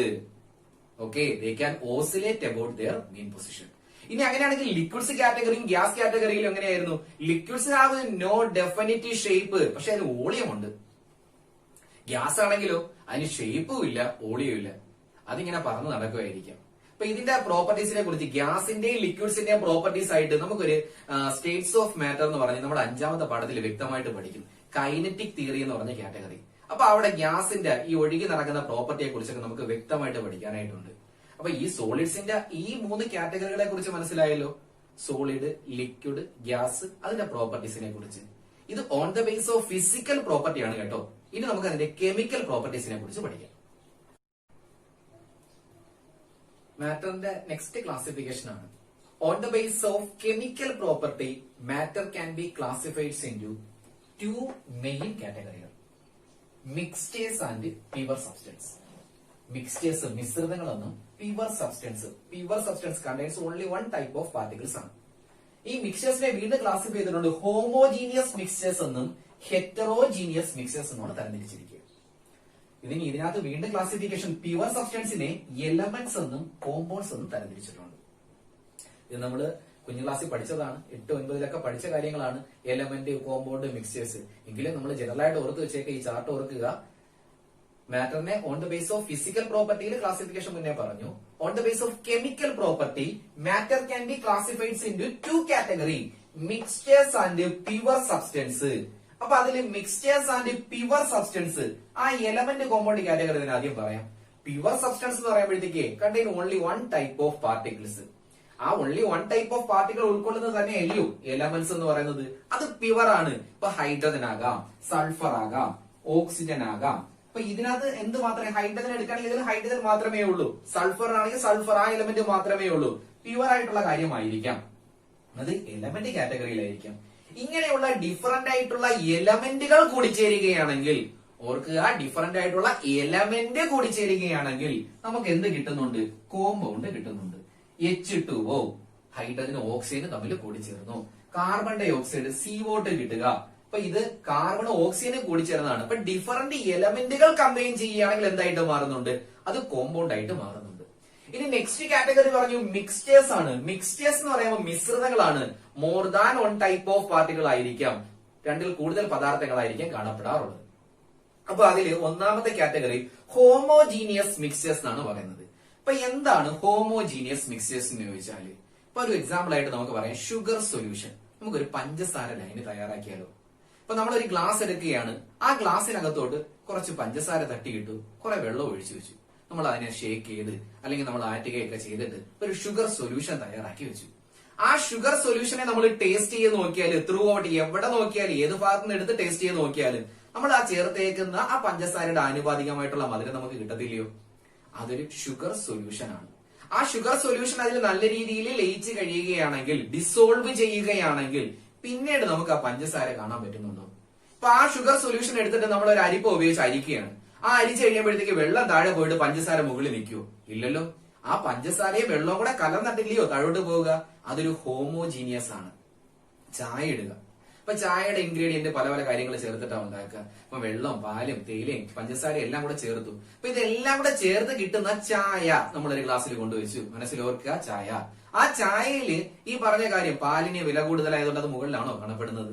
Okay, they can oscillate about their mean position. ഇനി അങ്ങനെയാണെങ്കിൽ liquids കാറ്റഗറിയും gas കാറ്റഗറിയിലും എങ്ങനെയായിരുന്നു? Liquids have no definite shape, പക്ഷെ അതിന് volume ഉണ്ട്. Gas ആണെങ്കിലോ അതിന് ഷേപ്പും ഇല്ല ഓളിയും ഇല്ല, അതിങ്ങനെ പറന്ന് നടക്കുമായിരിക്കാം. അപ്പൊ ഇതിന്റെ പ്രോപ്പർട്ടീസിനെ കുറിച്ച് ഗ്യാസിന്റെയും ലിക്വിഡ്സിന്റെയും പ്രോപ്പർട്ടീസ് ആയിട്ട് നമുക്കൊരു സ്റ്റേറ്റ്സ് ഓഫ് മാറ്റർ എന്ന് പറഞ്ഞ് നമ്മുടെ 5ാമത്തെ പാഠത്തിൽ വ്യക്തമായിട്ട് പഠിക്കും. കൈനറ്റിക് തിയറി എന്ന് പറഞ്ഞ കാറ്റഗറി. അപ്പൊ അവിടെ ഗ്യാസിന്റെ ഈ ഒഴുകി നടക്കുന്ന പ്രോപ്പർട്ടിയെ കുറിച്ചൊക്കെ നമുക്ക് വ്യക്തമായിട്ട് പഠിക്കാനായിട്ടുണ്ട്. അപ്പൊ ഈ സോളിഡ്സിന്റെ ഈ 3 കാറ്റഗറികളെ കുറിച്ച് മനസ്സിലായല്ലോ. സോളിഡ്, ലിക്വിഡ്, ഗ്യാസ്, അതിന്റെ പ്രോപ്പർട്ടീസിനെ കുറിച്ച്. ഇത് on the base of physical പ്രോപ്പർട്ടിയാണ് കേട്ടോ. ഇനി നമുക്ക് അതിന്റെ കെമിക്കൽ പ്രോപ്പർട്ടീസിനെ കുറിച്ച് പഠിക്കാം. മാറ്ററിന്റെ നെക്സ്റ്റ് ക്ലാസിഫിക്കേഷൻ ആണ്. On the base of chemical property matter can be classified into 2 main കാറ്റഗറികൾ: mixtures and pure substance. Mixtures മിശ്രിതങ്ങളെന്നും pure substance contains only 1 type of particles ആണ്. ഈ മിക്സ്ചേഴ്സിനെ വീണ്ടും ക്ലാസിഫൈ ചെയ്തിട്ടുണ്ട് ഹോമോജീനിയസ് മിക്സ്ചേഴ്സ് എന്നും ഹെറ്ററോജീനിയസ് മിക്സ്ചേഴ്സ് എന്നുമാണ് തരംതിരിച്ചിരിക്കുക. ഇതിനകത്ത് വീണ്ടും ക്ലാസിഫിക്കേഷൻ പ്യുവർ സബ്സ്റ്റൻസിനെ എലമെന്റ്സ് എന്നും കോമ്പൗണ്ട്സ് എന്നും തരംതിരിച്ചിട്ടുണ്ട്. ഇത് നമ്മള് കുഞ്ഞു ക്ലാസ്സിൽ പഠിച്ചതാണ്, 8, 9 പഠിച്ച കാര്യങ്ങളാണ്. Element, compound, mixtures. എങ്കിലും നമ്മൾ ജനറൽ ആയിട്ട് ഓർത്ത് വെച്ചേക്ക്, ഈ ചാർട്ട് ഓർക്കുക. മാറ്ററിനെ on the base of physical പ്രോപ്പർട്ടിയിൽ ക്ലാസിഫിക്കേഷൻ മുന്നേ പറഞ്ഞു. On the base of chemical property matter can be classified into 2 category: mixtures and pure substance. അപ്പൊ അതിൽ മിക്സ്ചേഴ്സ് ആൻഡ് പ്യുവർ സബ്സ്റ്റൻസ്, ആ എലമെന്റ് കോമ്പൗണ്ട് കാറ്റഗറി തന്നെ ആദ്യം പറയാം. പ്യുവർ സബ്സ്റ്റൻസ് എന്ന് പറയുമ്പോഴത്തേക്ക് contain only 1 type of particles. ആ ഓൺലി 1 ടൈപ്പ് ഓഫ് പാർട്ടിക്കിൾ ഉൾക്കൊള്ളുന്നത് തന്നെയല്ലോ എലമെന്റ്സ് എന്ന് പറയുന്നത്. അത് പ്യുവർ ആണ്. ഇപ്പൊ ഹൈഡ്രജൻ ആകാം, സൾഫർ ആകാം, ഓക്സിജൻ ആകാം. അപ്പൊ ഇതിനകത്ത് എന്ത് മാത്രമേ, ഹൈഡ്രജൻ എടുക്കുകയാണെങ്കിൽ ഇതിൽ ഹൈഡ്രജൻ മാത്രമേ ഉള്ളൂ, സൾഫർ ആണെങ്കിൽ സൾഫർ, ആ എലമെന്റ് മാത്രമേ ഉള്ളൂ. പ്യുവർ ആയിട്ടുള്ള കാര്യമായിരിക്കാം, അത് എലമെന്റ് കാറ്റഗറിയിലായിരിക്കാം. ഇങ്ങനെയുള്ള ഡിഫറന്റ് ആയിട്ടുള്ള എലമെന്റുകൾ കൂടിച്ചേരുകയാണെങ്കിൽ, ഓർക്കുക, ഡിഫറന്റ് ആയിട്ടുള്ള എലമെന്റ് കൂടിച്ചേരുകയാണെങ്കിൽ നമുക്ക് എന്ത് കിട്ടുന്നുണ്ട്? കോമ്പൗണ്ട് കിട്ടുന്നുണ്ട്. H2O, ഹൈഡ്രജനും ഓക്സിജനും തമ്മിൽ കൂടിച്ചേർന്നു. കാർബൺ ഡൈ ഓക്സൈഡ്, CO2 കിട്ടുക. അപ്പൊ ഇത് കാർബണും ഓക്സിജനും കൂടിച്ചേർന്നതാണ്. അപ്പൊ ഡിഫറന്റ് എലമെന്റുകൾ കമ്പൈൻ ചെയ്യുകയാണെങ്കിൽ എന്തായിട്ട് മാറുന്നുണ്ട്? അത് കോമ്പൗണ്ട് ആയിട്ട് മാറുന്നുണ്ട്. ഇനി നെക്സ്റ്റ് കാറ്റഗറി പറഞ്ഞു മിക്സ്ചേഴ്സ് ആണ്. മിക്സ്ചേഴ്സ് എന്ന് പറയുമ്പോൾ മിശ്രിതങ്ങളാണ്. മോർ ദാൻ 1 ടൈപ്പ് ഓഫ് പാർട്ടികൾ ആയിരിക്കാം, 2ൽ കൂടുതൽ പദാർത്ഥങ്ങളായിരിക്കാം കാണപ്പെടാറുള്ളത്. അപ്പൊ അതിൽ 1ാമത്തെ കാറ്റഗറി ഹോമോജീനിയസ് മിക്സ്ചേഴ്സ് എന്നാണ് പറയുന്നത്. അപ്പൊ എന്താണ് ഹോമോജീനിയസ് മിക്സ്ചേഴ്സ് എന്ന് ചോദിച്ചാല്, ഇപ്പൊ ഒരു എക്സാമ്പിൾ ആയിട്ട് നമുക്ക് പറയാം ഷുഗർ സൊല്യൂഷൻ. നമുക്കൊരു പഞ്ചസാര ലൈന് തയ്യാറാക്കിയാലോ. ഇപ്പൊ നമ്മളൊരു ഗ്ലാസ് എടുക്കുകയാണ്, ആ ഗ്ലാസ്സിനകത്തോട്ട് കുറച്ച് പഞ്ചസാര തട്ടിയിട്ടു, കുറെ വെള്ളം ഒഴിച്ചു വെച്ചു. നമ്മൾ അതിനെ ഷേക്ക് ചെയ്ത് അല്ലെങ്കിൽ നമ്മൾ ആറ്റുകയൊക്കെ ചെയ്തിട്ട് ഒരു ഷുഗർ സൊല്യൂഷൻ തയ്യാറാക്കി വെച്ചു. ആ ഷുഗർ സൊല്യൂഷനെ നമ്മൾ ടേസ്റ്റ് ചെയ്ത് നോക്കിയാൽ, ത്രൂ ഔട്ട് എവിടെ നോക്കിയാലും, ഏത് ഭാഗത്ത് നിന്ന് എടുത്ത് ടേസ്റ്റ് ചെയ്ത് നോക്കിയാലും നമ്മൾ ആ ചേർത്തേക്കുന്ന ആ പഞ്ചസാരയുടെ ആനുപാതികമായിട്ടുള്ള മധുരം നമുക്ക് കിട്ടത്തില്ലയോ? അതൊരു ഷുഗർ സൊല്യൂഷൻ ആണ്. ആ ഷുഗർ സൊല്യൂഷൻ അതിൽ നല്ല രീതിയിൽ ലയിച്ച് കഴിയുകയാണെങ്കിൽ, ഡിസോൾവ് ചെയ്യുകയാണെങ്കിൽ പിന്നീട് നമുക്ക് ആ പഞ്ചസാര കാണാൻ പറ്റുന്നുണ്ടോ? അപ്പൊ ആ ഷുഗർ സൊല്യൂഷൻ എടുത്തിട്ട് നമ്മൾ ഒരു അരിപ്പ ഉപയോഗിച്ച് അരിക്കുകയാണ്. ആ അരിച്ച് കഴിയുമ്പോഴത്തേക്ക് വെള്ളം താഴെ പോയിട്ട് പഞ്ചസാര മുകളിൽ നിൽക്കുവോ? ഇല്ലല്ലോ. ആ പഞ്ചസാരയും വെള്ളവും കൂടെ കലർന്നിട്ടില്ലയോ താഴോട്ട് പോവുക? അതൊരു ഹോമോജീനിയസ് ആണ്. ചായ ഇടുക, അപ്പൊ ചായയുടെ ഇൻഗ്രീഡിയന്റ് പല പല കാര്യങ്ങൾ ചേർത്തിട്ടാണ് ഉണ്ടാക്കുക. അപ്പൊ വെള്ളം, പാലും, തേയിലയും പഞ്ചസാരയും എല്ലാം കൂടെ ചേർത്തു. അപ്പൊ ഇതെല്ലാം കൂടെ ചേർത്ത് കിട്ടുന്ന ചായ നമ്മളൊരു ഗ്ലാസ്സിൽ കൊണ്ടുവച്ചു. മനസ്സിലോർക്കുക, ചായ. ആ ചായയിൽ ഈ പറഞ്ഞ കാര്യം, പാലിന് വില കൂടുതലായതുകൊണ്ട് അത് മുകളിലാണോ കാണപ്പെടുന്നത്?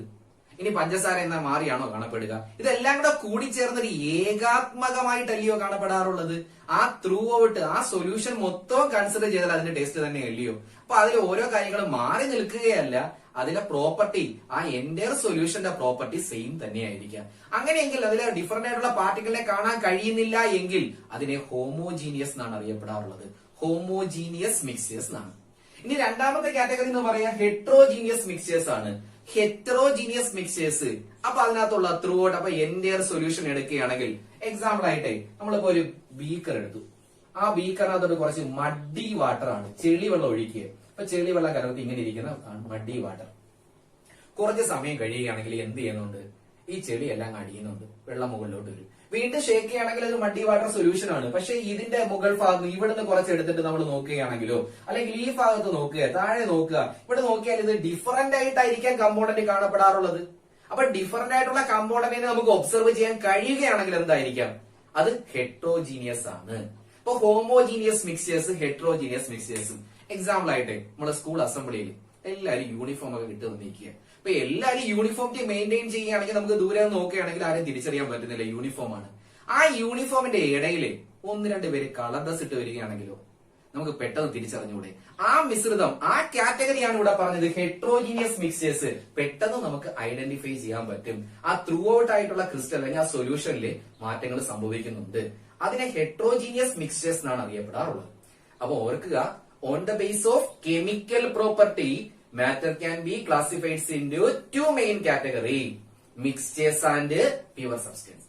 ഇനി പഞ്ചസാര എന്നാ മാറിയാണോ കാണപ്പെടുക? ഇതെല്ലാം കൂടെ കൂടിച്ചേർന്നൊരു ഏകാത്മകമായിട്ടല്ലയോ കാണപ്പെടാറുള്ളത്? ആ ത്രൂ ഔട്ട് ആ സൊല്യൂഷൻ മൊത്തം കൺസിഡർ ചെയ്താൽ അതിന്റെ ടേസ്റ്റ് തന്നെ അല്ലയോ? അപ്പൊ അതിൽ ഓരോ കാര്യങ്ങളും മാറി നിൽക്കുകയല്ല, അതിലെ പ്രോപ്പർട്ടി, ആ എൻറ്റയർ സൊല്യൂഷന്റെ പ്രോപ്പർട്ടി സെയിം തന്നെയായിരിക്കാം. അങ്ങനെയെങ്കിൽ അതിലെ ഡിഫറന്റ് ആയിട്ടുള്ള പാർട്ടിക്കിളിനെ കാണാൻ കഴിയുന്നില്ല എങ്കിൽ അതിനെ ഹോമോജീനിയസ് എന്നാണ് അറിയപ്പെടാറുള്ളത്. ഹോമോജീനിയസ് മിക്സ്ചേഴ്സ് എന്നാണ്. ഇനി 2ാമത്തെ കാറ്റഗറി എന്ന് പറയാ ഹെട്രോജീനിയസ് മിക്സ്ചേഴ്സ് ആണ്. ഹെട്രോജീനിയസ് മിക്സ്ചേഴ്സ്, അപ്പൊ അതിനകത്തുള്ള ത്രൂ ഔട്ട്, അപ്പൊ എൻറ്റയർ സൊല്യൂഷൻ എടുക്കുകയാണെങ്കിൽ, എക്സാമ്പിൾ ആയിട്ടെ നമ്മളിപ്പോ ഒരു ബീക്കർ എടുത്തു. ആ ബീക്കറിനകത്തോട്ട് കുറച്ച് മഡി വാട്ടർ ആണ്, ചെളി വെള്ളം ഒഴിക്കുക. അപ്പൊ ചെളി വെള്ളം കലർത്തി ഇങ്ങനെ ഇരിക്കുന്ന മഡി വാട്ടർ. കുറച്ച് സമയം കഴിയുകയാണെങ്കിൽ എന്ത് ചെയ്യുന്നുണ്ട്? ഈ ചെളി എല്ലാം അടിയുന്നുണ്ട്, വെള്ളം മുകളിലോട്ട് വരും. വീണ്ടും ഷേക്ക് ചെയ്യുകയാണെങ്കിൽ ഒരു മഡി വാട്ടർ സൊല്യൂഷൻ ആണ്. പക്ഷെ ഇതിന്റെ മുകൾ ഭാഗം ഇവിടുന്ന് കുറച്ച് എടുത്തിട്ട് നമ്മൾ നോക്കുകയാണെങ്കിലോ, അല്ലെങ്കിൽ ഈ ഭാഗത്ത് നോക്കുക, താഴെ നോക്കുക, ഇവിടെ നോക്കിയാൽ ഇത് ഡിഫറന്റ് ആയിട്ടായിരിക്കാം കമ്പോണന്റ് കാണപ്പെടാറുള്ളത്. അപ്പൊ ഡിഫറന്റ് ആയിട്ടുള്ള കമ്പോണന്റിനെ നമുക്ക് ഒബ്സർവ് ചെയ്യാൻ കഴിയുകയാണെങ്കിൽ എന്തായിരിക്കാം? അത് ഹെട്രോജീനിയസ് ആണ്. ഇപ്പൊ ഹോമോജീനിയസ് മിക്സ്ചേഴ്സ്, ഹെട്രോജീനിയസ് മിക്സ്ചേഴ്സും. എക്സാമ്പിൾ ആയിട്ട് നമ്മുടെ സ്കൂൾ അസംബ്ലിയിൽ എല്ലാവരും യൂണിഫോം ഒക്കെ ഇട്ട് വന്നിരിക്കുക. അപ്പൊ എല്ലാവരും യൂണിഫോമിറ്റി മെയിൻറ്റെയിൻ ചെയ്യുകയാണെങ്കിൽ നമുക്ക് ദൂരെ നോക്കുകയാണെങ്കിൽ ആരും തിരിച്ചറിയാൻ പറ്റുന്നില്ല യൂണിഫോം ആണ്. ആ യൂണിഫോമിന്റെ ഇടയില് ഒന്ന് രണ്ട് പേര് കളർ ഡ്രസ് ഇട്ട് വരികയാണെങ്കിലോ നമുക്ക് പെട്ടെന്ന് തിരിച്ചറിഞ്ഞൂടെ? ആ മിശ്രിതം, ആ കാറ്റഗറിയാണ് ഇവിടെ പറഞ്ഞത് ഹെട്രോജീനിയസ് മിക്സേഴ്സ്. പെട്ടെന്ന് നമുക്ക് ഐഡന്റിഫൈ ചെയ്യാൻ പറ്റും. ആ ത്രൂ ഔട്ട് ആയിട്ടുള്ള ക്രിസ്റ്റൽ അല്ലെങ്കിൽ ആ സൊല്യൂഷനിൽ മാറ്റങ്ങൾ സംഭവിക്കുന്നുണ്ട്. അതിനെ ഹെട്രോജീനിയസ് മിക്സേഴ്സ് എന്നാണ് അറിയപ്പെടാറുള്ളത്. അപ്പൊ ഓർക്കുക, on the base of chemical property matter can be classified into two main category, mixtures and pure substance.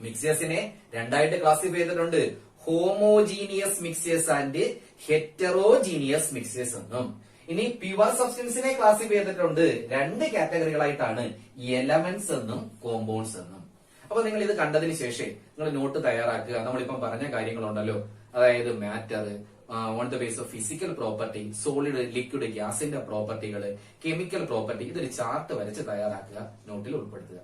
മിക്സേഴ്സിനെ രണ്ടായിട്ട് ക്ലാസിഫൈ ചെയ്തിട്ടുണ്ട്, homogeneous mixtures and heterogeneous mixtures എന്നും. ഇനി പ്യുവർ സബ്സ്റ്റൻസിനെ ക്ലാസിഫൈ ചെയ്തിട്ടുണ്ട് രണ്ട് കാറ്റഗറികളായിട്ടാണ്, എലമെന്റ്സ് എന്നും കോമ്പൗണ്ട്സ് എന്നും. അപ്പൊ നിങ്ങൾ ഇത് കണ്ടതിന് ശേഷം നിങ്ങൾ നോട്ട് തയ്യാറാക്കുക. നമ്മളിപ്പം പറഞ്ഞ കാര്യങ്ങളുണ്ടല്ലോ, അതായത് matter, on the base of physical property, solid liquid ഗ്യാസിന്റെ പ്രോപ്പർട്ടികൾ, കെമിക്കൽ പ്രോപ്പർട്ടി, ഇതൊരു ചാർട്ട് വരച്ച് തയ്യാറാക്കുക, നോട്ടിൽ ഉൾപ്പെടുത്തുക.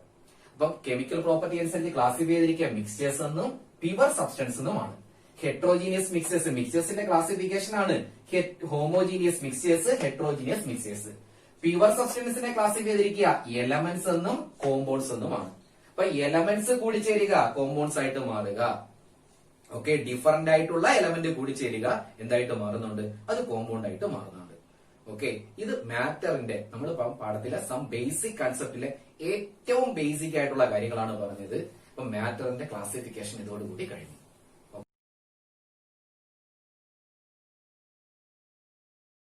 അപ്പം കെമിക്കൽ പ്രോപ്പർട്ടി അനുസരിച്ച് ക്ലാസിഫൈ ചെയ്തിരിക്കുക മിക്സ്ചേഴ്സ് എന്നും പ്യുവർ സബ്സ്റ്റൻസ് എന്നുമാണ്. ഹെട്രോജീനിയസ് മിക്സേഴ്സ്, മിക്സേഴ്സിന്റെ ക്ലാസിഫിക്കേഷൻ ആണ് homogeneous mixtures, heterogeneous mixtures. Pure സബ്സ്റ്റൻസിനെ ക്ലാസിഫൈ ചെയ്തിരിക്കുക എലമെന്റ്സ് എന്നും കോമ്പൗണ്ട്സ് എന്നുമാണ്. അപ്പൊ എലമെന്റ്സ് കൂടിച്ചേരുക കോമ്പൗണ്ട്സ് ആയിട്ട് മാറുക. ഓക്കെ, ഡിഫറന്റ് ആയിട്ടുള്ള എലമെന്റ് കൂടിച്ചേരുക എന്തായിട്ട് മാറുന്നുണ്ട്? അത് കോമ്പൗണ്ട് ആയിട്ട് മാറുന്നുണ്ട്. ഓക്കെ, ഇത് മാറ്ററിന്റെ നമ്മൾ പാഠത്തിലെ സം ബേസിക് കൺസെപ്റ്റിലെ ഏറ്റവും ബേസിക് ആയിട്ടുള്ള കാര്യങ്ങളാണ് പറഞ്ഞത്. അപ്പൊ മാറ്ററിന്റെ ക്ലാസിഫിക്കേഷൻ ഇതോടുകൂടി കഴിഞ്ഞു.